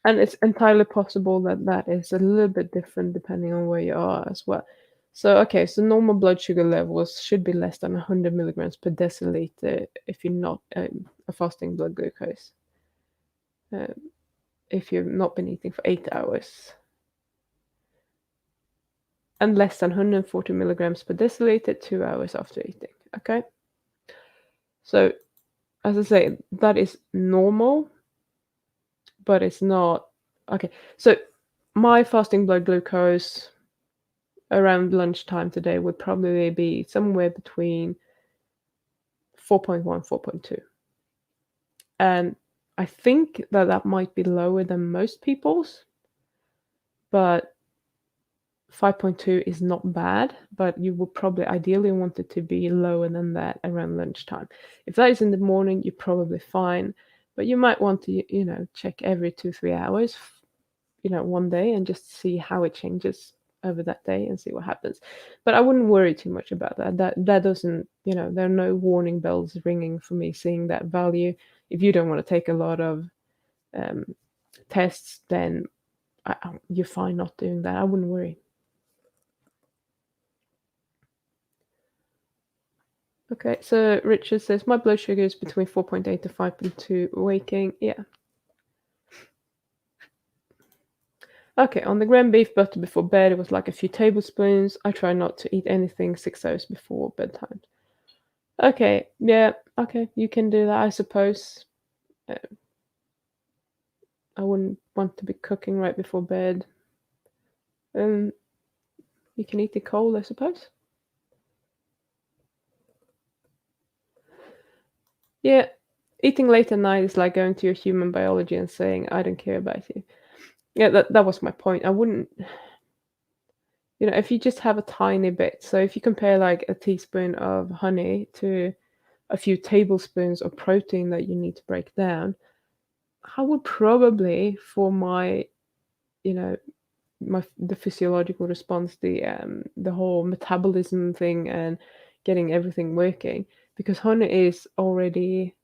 And it's entirely possible that that is a little bit different depending on where you are as well. So, okay, so normal blood sugar levels should be less than 100 milligrams per deciliter if you're not a fasting blood glucose. Um, if you've not been eating for 8 hours. And less than 140 milligrams per deciliter 2 hours after eating. Okay? So, as I say, that is normal, but it's not. Okay, so my fasting blood glucose around lunchtime today would probably be somewhere between 4.1, 4.2. And I think that that might be lower than most people's, but 5.2 is not bad, but you would probably ideally want it to be lower than that around lunchtime. If that is in the morning, you're probably fine, but you might want to, check every 2-3 hours, one day and just see how it changes over that day and see what happens. But I wouldn't worry too much about that. That doesn't, there are no warning bells ringing for me seeing that value. If you don't want to take a lot of um, tests, then you're fine not doing that. I wouldn't worry. Okay, so Richard says my blood sugar is between 4.8 to 5.2 waking. Yeah. Okay, on the ground beef butter before bed, it was like a few tablespoons. I try not to eat anything 6 hours before bedtime. Okay, yeah, okay, you can do that, I suppose. Uh, I wouldn't want to be cooking right before bed. You can eat it cold, I suppose. Yeah, eating late at night is like going to your human biology and saying, "I don't care about you." Yeah, that was my point. I wouldn't, if you just have a tiny bit. So if you compare like a teaspoon of honey to a few tablespoons of protein that you need to break down, I would probably, for my, you know, the physiological response, the whole metabolism thing, and getting everything working, because honey is already,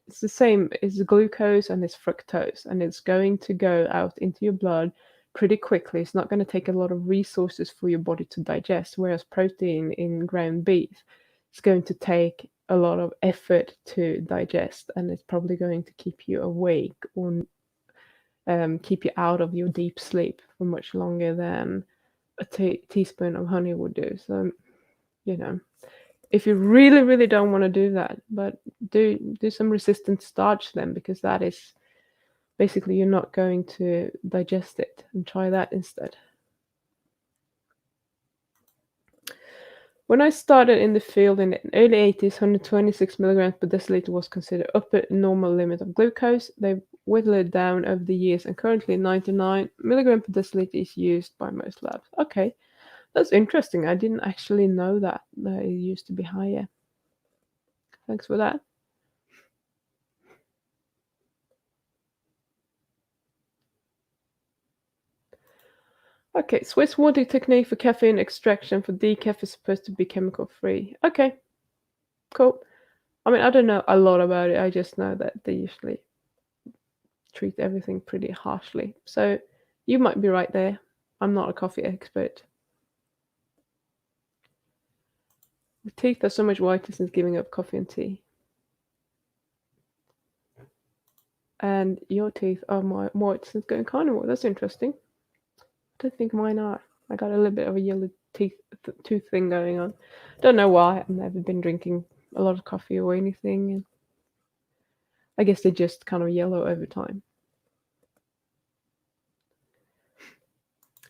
it's the same, it's glucose and it's fructose, and it's going to go out into your blood pretty quickly. It's not going to take a lot of resources for your body to digest, whereas protein in ground beef is going to take a lot of effort to digest, and it's probably going to keep you awake, or keep you out of your deep sleep for much longer than a teaspoon of honey would do. So, you know, if you really, really don't want to do that, but do some resistant starch then, because that is basically you're not going to digest it, and try that instead. When I started in the field in the early 80s, 126 milligrams per deciliter was considered upper normal limit of glucose. They've whittled down over the years, and currently 99 milligrams per deciliter is used by most labs. Okay, that's interesting. I didn't actually know that it used to be higher. Thanks for that. Okay, Swiss water technique for caffeine extraction for decaf is supposed to be chemical free. Okay, cool. I mean, I don't know a lot about it. I just know that they usually treat everything pretty harshly. So you might be right there. I'm not a coffee expert. The teeth are so much whiter since giving up coffee and tea. And your teeth are more white since going carnivore. That's interesting. I don't think mine are. I got a little bit of a yellow tooth thing going on. Don't know why. I've never been drinking a lot of coffee or anything. And I guess they just kind of yellow over time.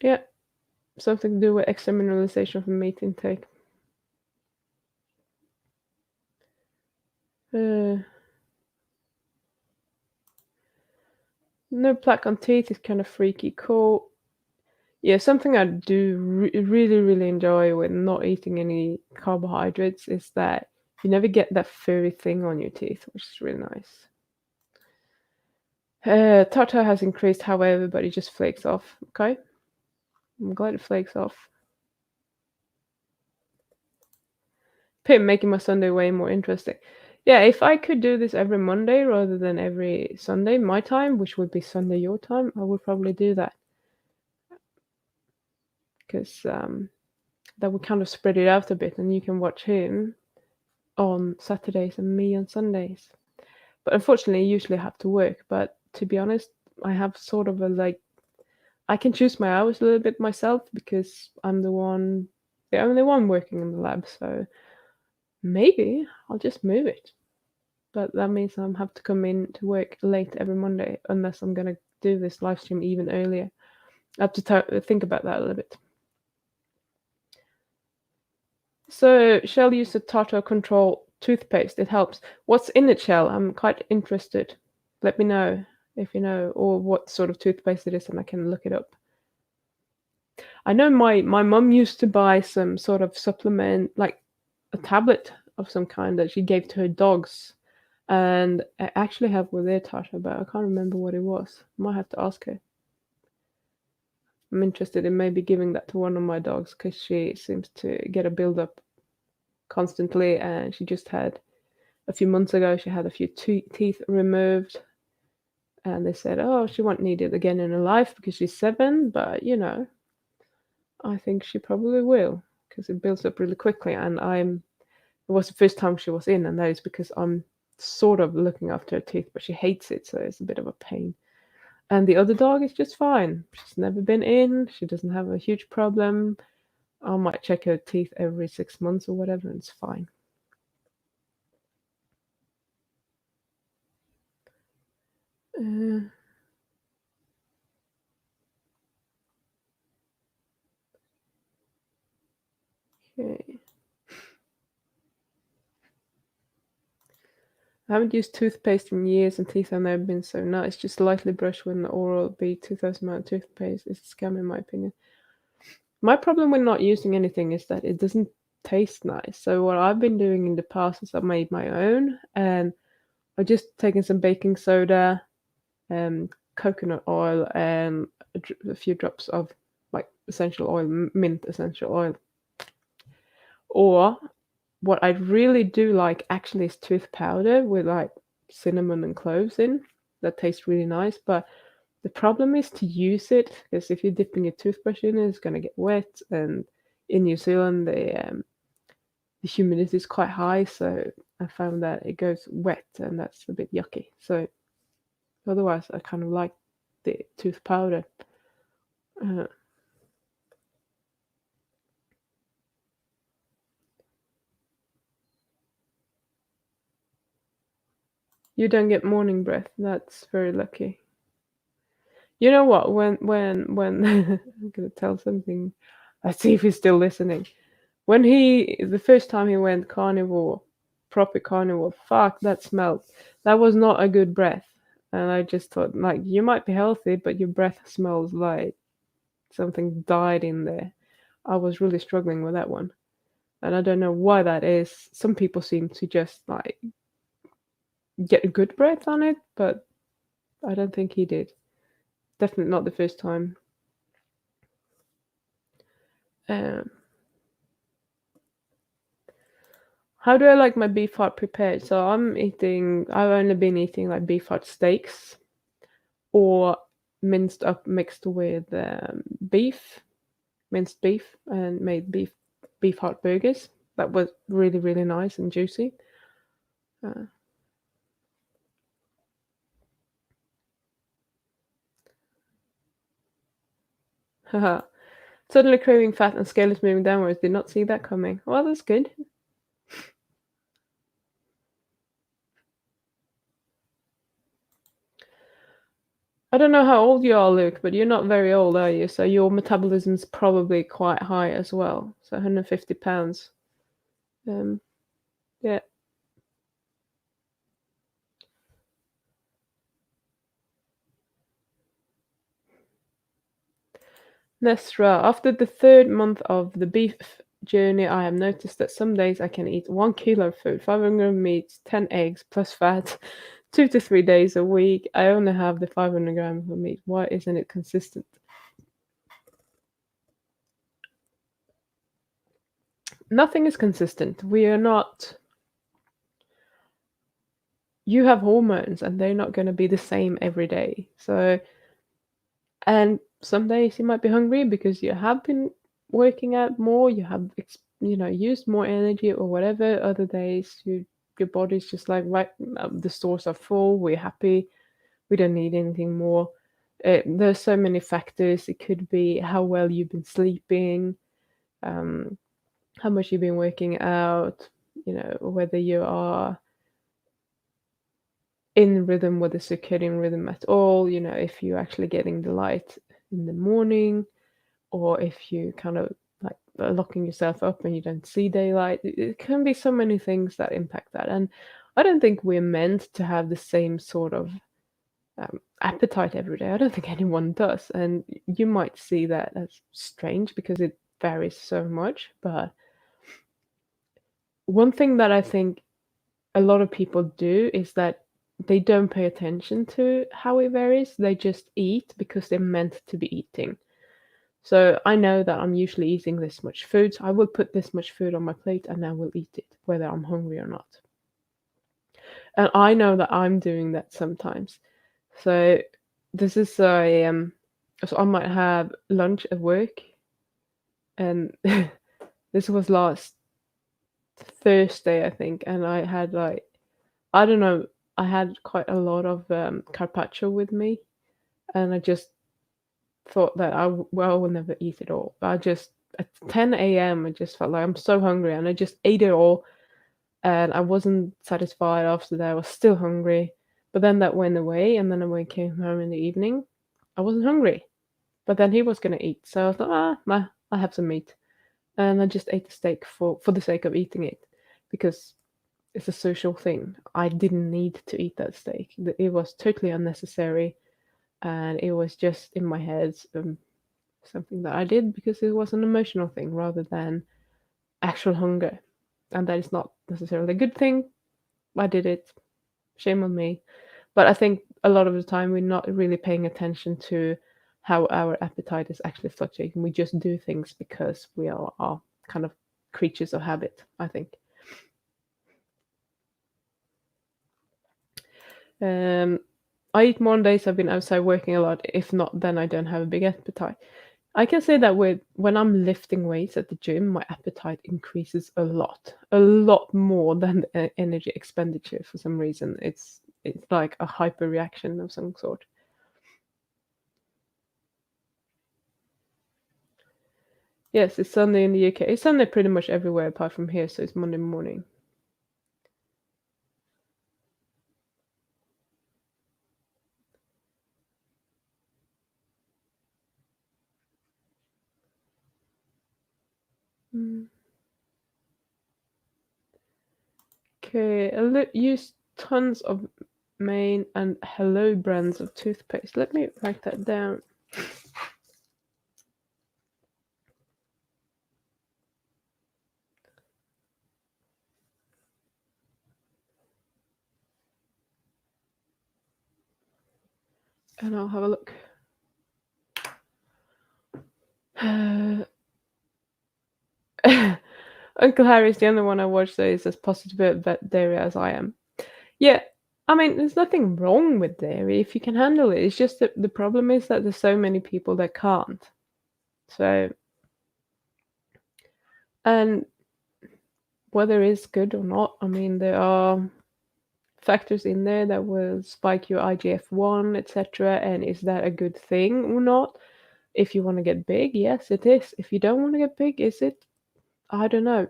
Yeah, something to do with extra mineralization from meat intake. Uh, no plaque on teeth is kind of freaky. Cool. Yeah, something I do really, really enjoy with not eating any carbohydrates is that you never get that furry thing on your teeth, which is really nice. Tartar has increased, however, but it just flakes off. Okay, I'm glad it flakes off. Pim, making my Sunday way more interesting. Yeah, if I could do this every Monday rather than every Sunday, my time, which would be Sunday your time, I would probably do that. Because that would kind of spread it out a bit, and you can watch him on Saturdays and me on Sundays. But unfortunately, I usually have to work. But to be honest, I have sort of a like, I can choose my hours a little bit myself, because I'm the only one working in the lab. So maybe I'll just move it. But that means I have to come in to work late every Monday, unless I'm gonna do this live stream even earlier. I have to think about that a little bit. So, shall use the Tartar Control toothpaste. It helps. What's in it, Shell? I'm quite interested. Let me know if you know, or what sort of toothpaste it is, and I can look it up. I know my mum used to buy some sort of supplement, like a tablet of some kind that she gave to her dogs, and I actually have with their Tartar, but I can't remember what it was. Might have to ask her. I'm interested in maybe giving that to one of my dogs, because she seems to get a build up constantly, and she just had a few months ago, she had a few teeth removed, and they said, oh, she won't need it again in her life because she's 7, but I think she probably will, because it builds up really quickly, and it was the first time she was in, and that is because I'm sort of looking after her teeth, but she hates it, so it's a bit of a pain. And the other dog is just fine. She's never been in, she doesn't have a huge problem. I might check her teeth every 6 months or whatever, and it's fine. Uh, okay. I haven't used toothpaste in years and teeth have never been so nice. Just lightly brush with an Oral-B 2000 ml toothpaste is a scam in my opinion. My problem with not using anything is that it doesn't taste nice. So what I've been doing in the past is I've made my own and I've just taken some baking soda, coconut oil, and a few drops of like essential oil, mint essential oil. Or what I really do like actually is tooth powder with like cinnamon and cloves in. That tastes really nice, but the problem is to use it because if you're dipping your toothbrush in it, it's gonna get wet. And in New Zealand, the humidity is quite high, so I found that it goes wet, and that's a bit yucky. So otherwise, I kind of like the tooth powder. Uh, you don't get morning breath. That's very lucky. You know what? When I'm gonna tell something. Let's see if he's still listening. When the first time he went carnivore, proper carnivore, fuck, that smelled. That was not a good breath. And I just thought, like, you might be healthy, but your breath smells like something died in there. I was really struggling with that one. And I don't know why that is. Some people seem to just, like, get a good breath on it, but I don't think he did. Definitely not the first time. Um, how do I like my beef heart prepared? So I've only been eating like beef heart steaks or minced up mixed with minced beef, and made beef heart burgers. That was really really nice and juicy. Uh, haha. Suddenly craving fat and scale is moving downwards. Did not see that coming. Well, that's good. I don't know how old you are, Luke, but you're not very old, are you? So your metabolism's probably quite high as well. So 150 pounds. Um, yeah. Nesra, after the third month of the beef journey, I have noticed that some days I can eat 1 kilo of food, 500 meats, 10 eggs plus fat, 2 to 3 days a week. I only have the 500 grams of meat. Why isn't it consistent? Nothing is consistent. We are not. You have hormones, and they're not going to be the same every day. So, and some days you might be hungry because you have been working out more, you have used more energy or whatever. Other days your body's just like, right, the stores are full, we're happy, we don't need anything more. There's so many factors. It could be how well you've been sleeping, um, how much you've been working out, whether you are in rhythm with the circadian rhythm at all, if you're actually getting the light in the morning, or if you kind of like locking yourself up and you don't see daylight. It can be so many things that impact that. And I don't think we're meant to have the same sort of appetite every day. I don't think anyone does. And you might see that as strange because it varies so much. But one thing that I think a lot of people do is that they don't pay attention to how it varies. They just eat because they're meant to be eating. So I know that I'm usually eating this much food, so I will put this much food on my plate and I will eat it, whether I'm hungry or not. And I know that I'm doing that sometimes. So this is so I might have lunch at work, and this was last Thursday, I think, and I had like, I don't know, I had quite a lot of carpaccio with me, and I just thought that I will never eat it all. I just at 10 a.m. I just felt like I'm so hungry, and I just ate it all, and I wasn't satisfied after that. I was still hungry, but then that went away, and then when I came home in the evening, I wasn't hungry. But then he was gonna eat, so I thought, nah, I have some meat, and I just ate the steak for the sake of eating it, because it's a social thing. I didn't need to eat that steak. It was totally unnecessary, and it was just in my head, something that I did because it was an emotional thing rather than actual hunger. And that is not necessarily a good thing. I did it. Shame on me. But I think a lot of the time we're not really paying attention to how our appetite is actually fluctuating. We just do things because we are kind of creatures of habit, I think. Um, I eat more on days I've been outside working a lot. If not, then I don't have a big appetite. I can say that when I'm lifting weights at the gym, my appetite increases a lot more than the energy expenditure for some reason. It's like a hyper reaction of some sort. Yes, it's Sunday in the UK. It's Sunday pretty much everywhere apart from here, so it's Monday morning. Mm. Okay, use tons of main and hello brands of toothpaste. Let me write that down. And I'll have a look. Uncle Harry is the only one I watch that is as positive about dairy as I am. Yeah, I mean, there's nothing wrong with dairy if you can handle it. It's just that the problem is that there's so many people that can't. So, and whether it's good or not, I mean, there are factors in there that will spike your IGF-1, etc. And is that a good thing or not? If you want to get big, yes, it is. If you don't want to get big, is it? I don't know.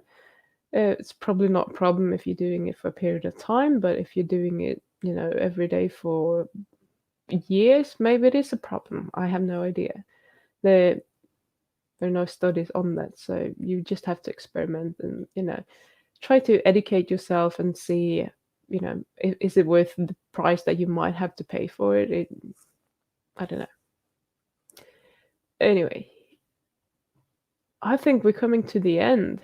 It's probably not a problem if you're doing it for a period of time, but if you're doing it, every day for years, maybe it is a problem. I have no idea. There, there are no studies on that, so you just have to experiment and try to educate yourself and see, is it worth the price that you might have to pay for it? I don't know. Anyway, I think we're coming to the end.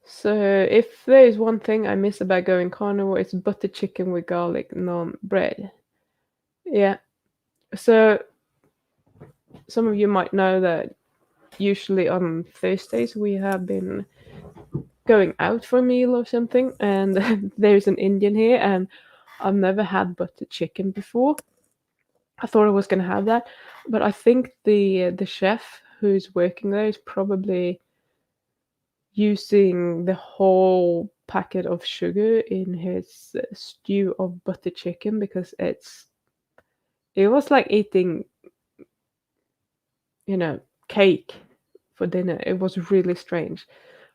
So if there is one thing I miss about going carnivore, it's butter chicken with garlic naan bread. Yeah. So some of you might know that usually on Thursdays we have been going out for a meal or something, and there's an Indian here, and I've never had butter chicken before. I thought I was gonna have that, but I think the chef who's working there is probably using the whole packet of sugar in his stew of butter chicken because it was like eating, cake for dinner. It was really strange.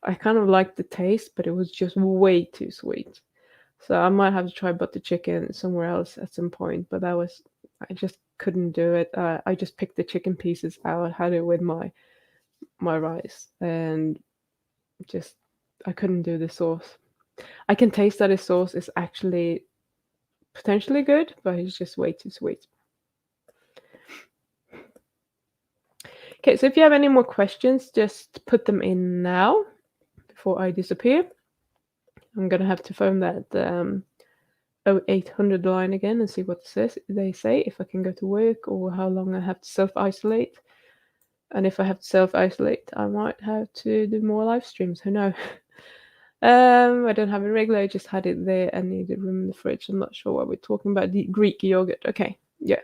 I kind of liked the taste, but it was just way too sweet. So I might have to try butter chicken somewhere else at some point, but I just couldn't do it. I just picked the chicken pieces out, had it with my rice, and just I couldn't do the sauce. I can taste that the sauce is actually potentially good, but it's just way too sweet. Okay, so if you have any more questions, just put them in now before I disappear. I'm gonna have to phone that 0800 line again and see what they say, if I can go to work or how long I have to self-isolate. And if I have to self-isolate, I might have to do more live streams, who knows? I don't have it regular, I just had it there and needed room in the fridge. I'm not sure what we're talking about. The Greek yogurt. Okay, yeah.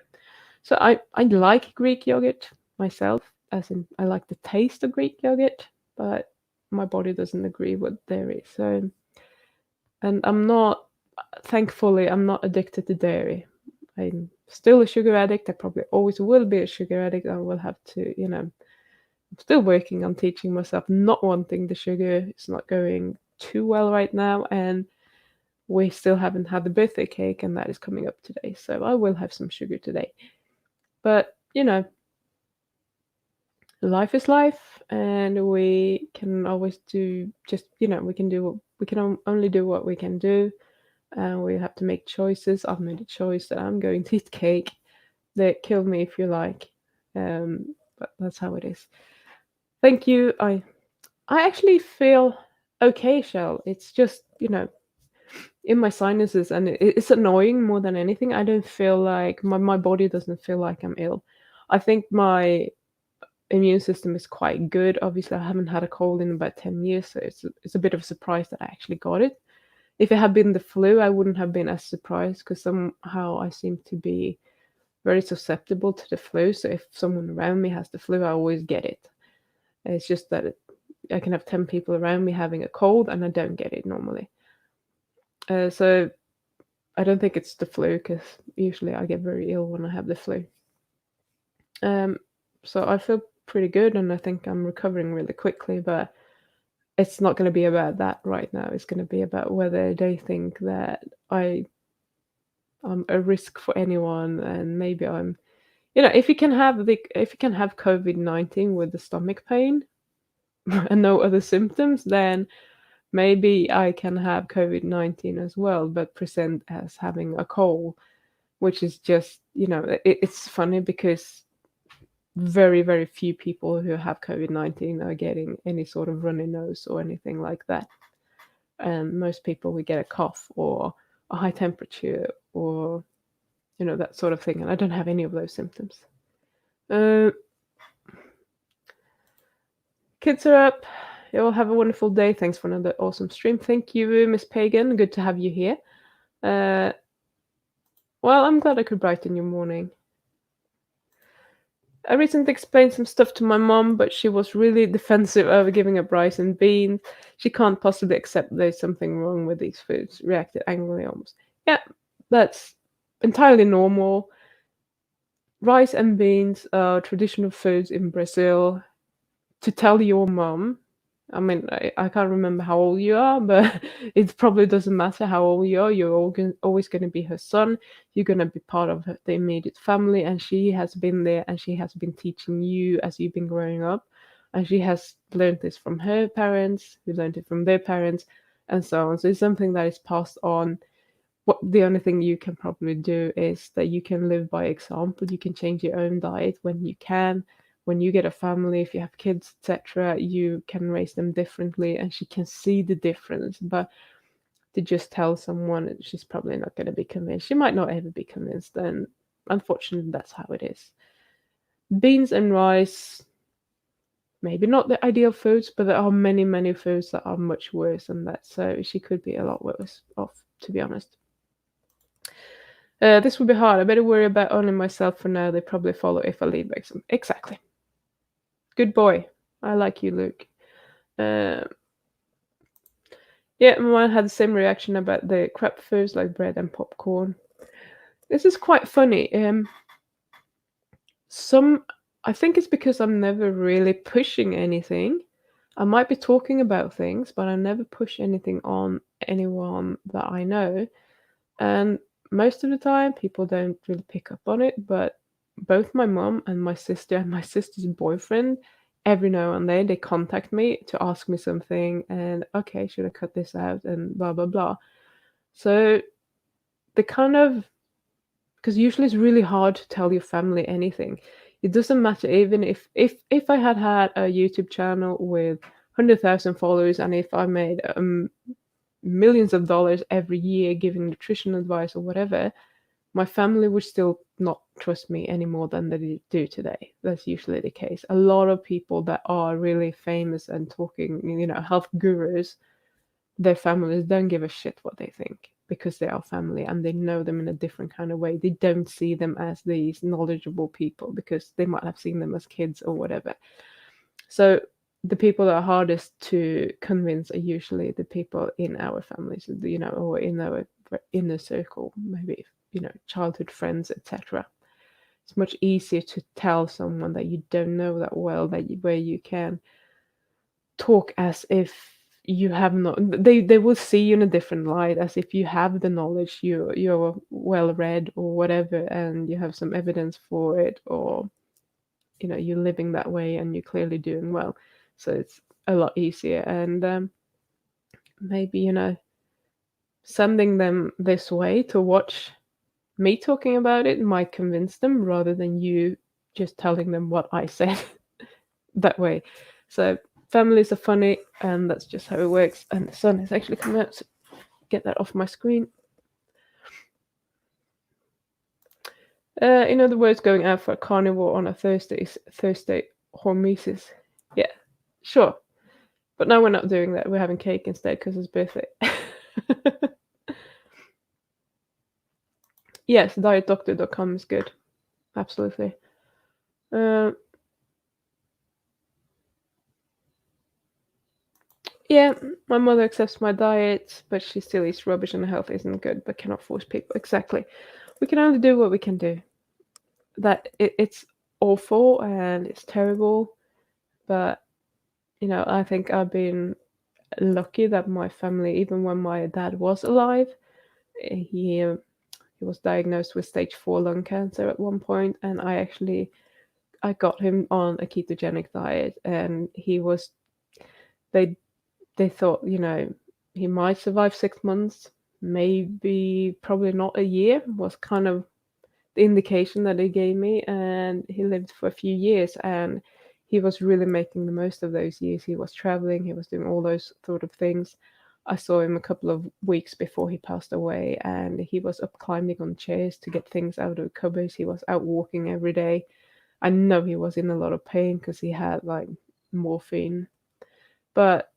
So I like Greek yogurt myself, as in I like the taste of Greek yogurt, but my body doesn't agree with dairy. So, and thankfully, I'm not addicted to dairy. I'm still a sugar addict. I probably always will be a sugar addict. I will have to, I'm still working on teaching myself not wanting the sugar. It's not going too well right now, and we still haven't had the birthday cake, and that is coming up today. So I will have some sugar today. But, life is life, and we can always do just, we can do what we can only do what we can do, and we have to make choices. I've made a choice that I'm going to eat cake. They kill me if you like, but that's how it is. Thank you. I actually feel okay, Shell. It's just, in my sinuses, and it's annoying more than anything. I don't feel like my body doesn't feel like I'm ill. I think my immune system is quite good. Obviously, I haven't had a cold in about 10 years, so it's a bit of a surprise that I actually got it. If it had been the flu, I wouldn't have been as surprised because somehow I seem to be very susceptible to the flu. So if someone around me has the flu, I always get it. It's just that I can have 10 people around me having a cold and I don't get it normally. So I don't think it's the flu because usually I get very ill when I have the flu. Um, so I feel pretty good and I think I'm recovering really quickly, but it's not going to be about that right now. It's going to be about whether they think that I'm a risk for anyone, and maybe I'm, if you can have COVID-19 with the stomach pain and no other symptoms, then maybe I can have COVID-19 as well, but present as having a cold, which is just, it's funny because very, very few people who have COVID-19 are getting any sort of runny nose or anything like that. And most people we get a cough or a high temperature or, that sort of thing. And I don't have any of those symptoms. Uh, Kids are up. You all have a wonderful day. Thanks for another awesome stream. Thank you, Miss Pagan. Good to have you here. Uh, well, I'm glad I could brighten your morning. I recently explained some stuff to my mom, but she was really defensive over giving up rice and beans. She can't possibly accept there's something wrong with these foods, reacted angrily almost. Yeah, that's entirely normal. Rice and beans are traditional foods in Brazil. To tell your mom, I mean, I can't remember how old you are, but it probably doesn't matter how old you are. You're always going to be her son. You're going to be part of the immediate family, and she has been there, and she has been teaching you as you've been growing up, and she has learned this from her parents, who learned it from their parents, and so on. So it's something that is passed on. What the only thing you can probably do is that you can live by example. You can change your own diet when you can. When you get a family, if you have kids, etc., you can raise them differently, and she can see the difference. But to just tell someone, she's probably not going to be convinced. She might not ever be convinced, and unfortunately, that's how it is. Beans and rice, maybe not the ideal foods, but there are many, many foods that are much worse than that. So she could be a lot worse off, to be honest. This will be hard. I better worry about only myself for now. They probably follow if I leave exam. Exactly. Good boy. I like you, Luke. Uh, yeah, mine had the same reaction about the crap foods like bread and popcorn. This is quite funny. Some, I think it's because I'm never really pushing anything. I might be talking about things, but I never push anything on anyone that I know. And most of the time, people don't really pick up on it, but both my mom and my sister and my sister's boyfriend, every now and then, they contact me to ask me something, and okay, should I cut this out, and blah, blah, blah. So the kind of, because usually it's really hard to tell your family anything. It doesn't matter even if I had had a YouTube channel with 100,000 followers, and if I made millions of dollars every year giving nutrition advice or whatever, my family would still not trust me any more than they do today. That's usually the case. A lot of people that are really famous and talking, health gurus, their families don't give a shit what they think because they are family and they know them in a different kind of way. They don't see them as these knowledgeable people because they might have seen them as kids or whatever. So the people that are hardest to convince are usually the people in our families, or in our inner circle, maybe, childhood friends, etc. It's much easier to tell someone that you don't know that well, where you can talk as if you have not, they will see you in a different light, as if you have the knowledge, you're well read or whatever, and you have some evidence for it, or you're living that way and you're clearly doing well. So it's a lot easier. And maybe, sending them this way to watch me talking about it might convince them rather than you just telling them what I said that way. So families are funny, and that's just how it works. And the sun is actually coming out, so get that off my screen. In other words, going out for a carnivore on a Thursday is Thursday hormesis. Yeah, sure. But now we're not doing that. We're having cake instead because it's birthday. Yes, dietdoctor.com is good. Absolutely. Yeah, my mother accepts my diet, but she still eats rubbish and her health isn't good, but cannot force people. Exactly. We can only do what we can do. It's awful and it's terrible, but I think I've been lucky that my family, even when my dad was alive, he was diagnosed with stage 4 lung cancer at one point, and I got him on a ketogenic diet, and they they thought, he might survive 6 months, maybe probably not a year, was kind of the indication that they gave me. And he lived for a few years, and he was really making the most of those years. He was traveling, he was doing all those sort of things. I saw him a couple of weeks before he passed away, and he was up climbing on chairs to get things out of cupboards. He was out walking every day. I know he was in a lot of pain because he had like morphine, but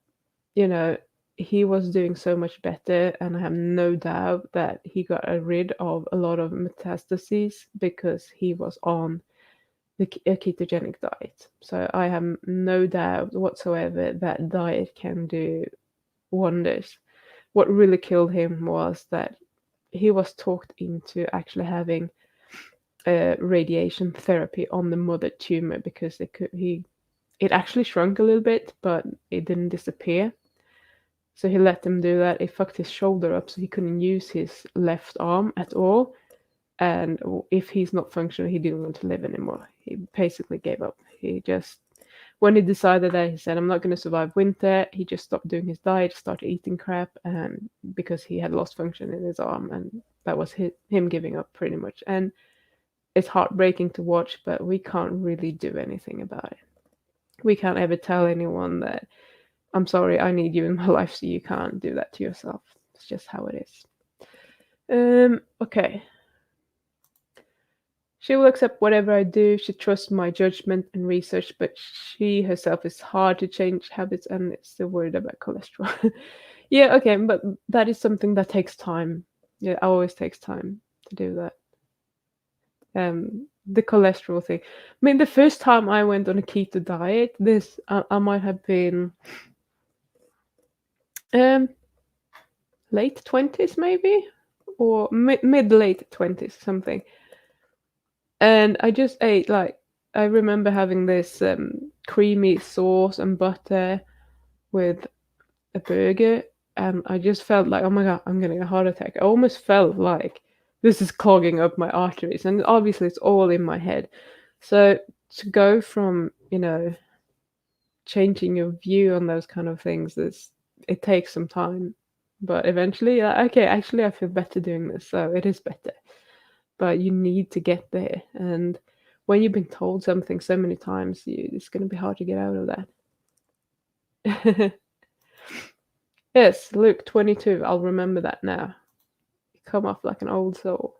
you know, he was doing so much better, and I have no doubt that he got rid of a lot of metastases because he was on a ketogenic diet. So I have no doubt whatsoever that diet can do wonders. What really killed him was that he was talked into actually having radiation therapy on the mother tumor because it actually shrunk a little bit, but it didn't disappear. So he let them do that. It fucked his shoulder up so he couldn't use his left arm at all. And if he's not functional, he didn't want to live anymore. He basically gave up. When he decided that, he said, I'm not going to survive winter, he just stopped doing his diet, started eating crap, and because he had lost function in his arm, and that was him giving up pretty much. And it's heartbreaking to watch, but we can't really do anything about it. We can't ever tell anyone that, I'm sorry, I need you in my life, so you can't do that to yourself. It's just how it is. Okay. She will accept whatever I do. She trusts my judgment and research, but she herself is hard to change habits and is still worried about cholesterol. Yeah, okay, but that is something that takes time. Yeah, it always takes time to do that. The cholesterol thing. I mean, the first time I went on a keto diet, I might have been late 20s maybe, or mid late 20s something. And I just ate I remember having this creamy sauce and butter with a burger, and I just felt like, oh my god, I'm getting a heart attack. I almost felt like this is clogging up my arteries, and obviously it's all in my head. So to go from changing your view on those kind of things, it takes some time, but eventually, okay, actually I feel better doing this, so it is better. But you need to get there, and when you've been told something so many times, it's going to be hard to get out of that. Yes, Luke 22, I'll remember that now. You come off like an old soul.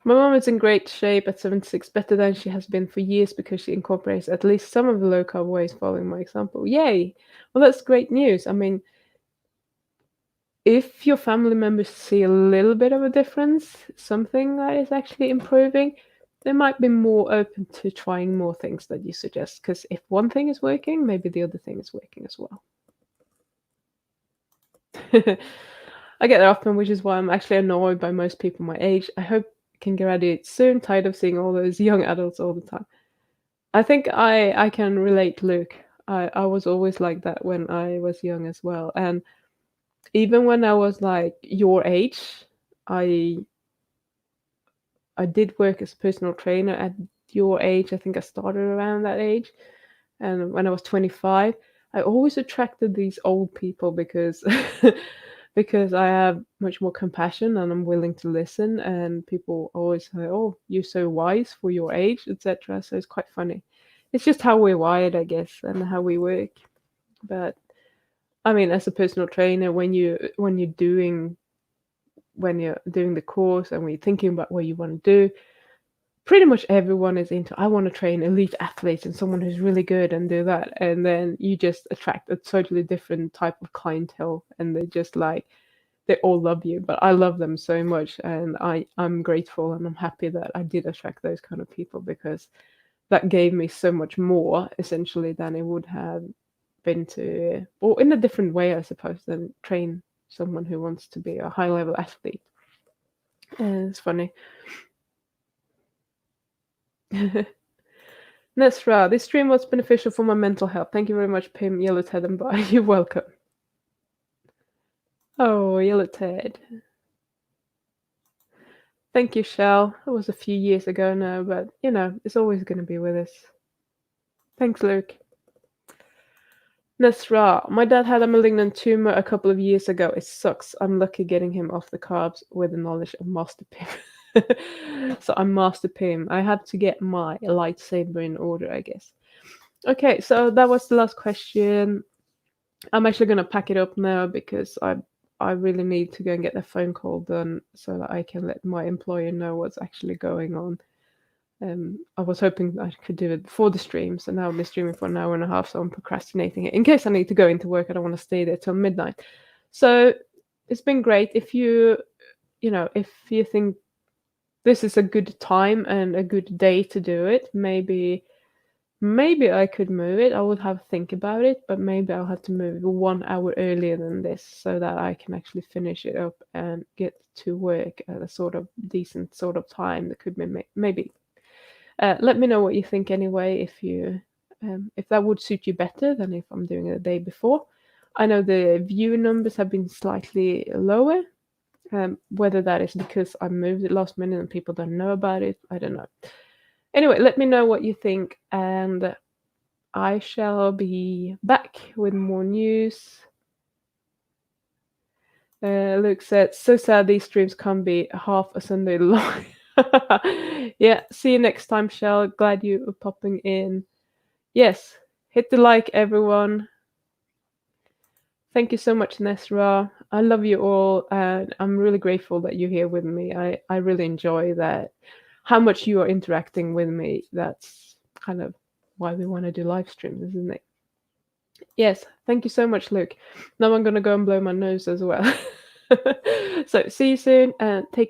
My mom is in great shape at 76, better than she has been for years because she incorporates at least some of the low carb ways following my example. Yay! Well, that's great news. I mean, if your family members see a little bit of a difference, something that is actually improving, they might be more open to trying more things that you suggest. Because if one thing is working, maybe the other thing is working as well. I get that often, which is why I'm actually annoyed by most people my age. I hope I can graduate soon, tired of seeing all those young adults all the time. I think I can relate, Luke. I was always like that when I was young as well. And even when I was like your age, I I did work as a personal trainer at your age. I think I started around that age, and when I was 25, I always attracted these old people because because I have much more compassion and I'm willing to listen. And people always say, "Oh, you're so wise for your age," etc. So it's quite funny. It's just how we're wired, I guess, and how we work. But I mean, as a personal trainer, when you're doing the course and when you're thinking about what you want to do, pretty much everyone is into, I want to train elite athletes and someone who's really good and do that. And then you just attract a totally different type of clientele, and they just like, they all love you. But I love them so much, and I'm grateful and I'm happy that I did attract those kind of people, because that gave me so much more essentially than it would have been to, or in a different way, I suppose, than train someone who wants to be a high level athlete. It's funny. Nesra, this stream was beneficial for my mental health. Thank you very much, Pim, Yellow Ted, and Bye. You're welcome. Oh, Yellow Ted. Thank you, Shell. That was a few years ago now, but you know, it's always going to be with us. Thanks, Luke. Nesra, my dad had a malignant tumor a couple of years ago. It sucks. I'm lucky getting him off the carbs with the knowledge of Master Pim. So I'm Master Pim. I have to get my lightsaber in order, I guess. Okay, so that was the last question. I'm actually gonna pack it up now because I really need to go and get a phone call done so that I can let my employer know what's actually going on. I was hoping I could do it before the stream, so now I've been streaming for an hour and a half, so I'm procrastinating it. In case I need to go into work, I don't want to stay there till midnight. So it's been great. If if you think this is a good time and a good day to do it, maybe I could move it. I would have to think about it, but maybe I'll have to move it 1 hour earlier than this so that I can actually finish it up and get to work at a sort of decent sort of time. That could be maybe. Let me know what you think anyway, if that would suit you better than if I'm doing it the day before. I know the view numbers have been slightly lower. Whether that is because I moved it last minute and people don't know about it, I don't know. Anyway, let me know what you think, and I shall be back with more news. Luke said, so sad these streams can't be half a Sunday long. Yeah, see you next time, Shell. Glad you are popping in. Yes, hit the like, everyone. Thank you so much, Nesra. I love you all, and I'm really grateful that you're here with me. I really enjoy that, how much you are interacting with me. That's kind of why we want to do live streams, isn't it? Yes, thank you so much, Luke. Now I'm going to go and blow my nose as well. So see you soon, and take care.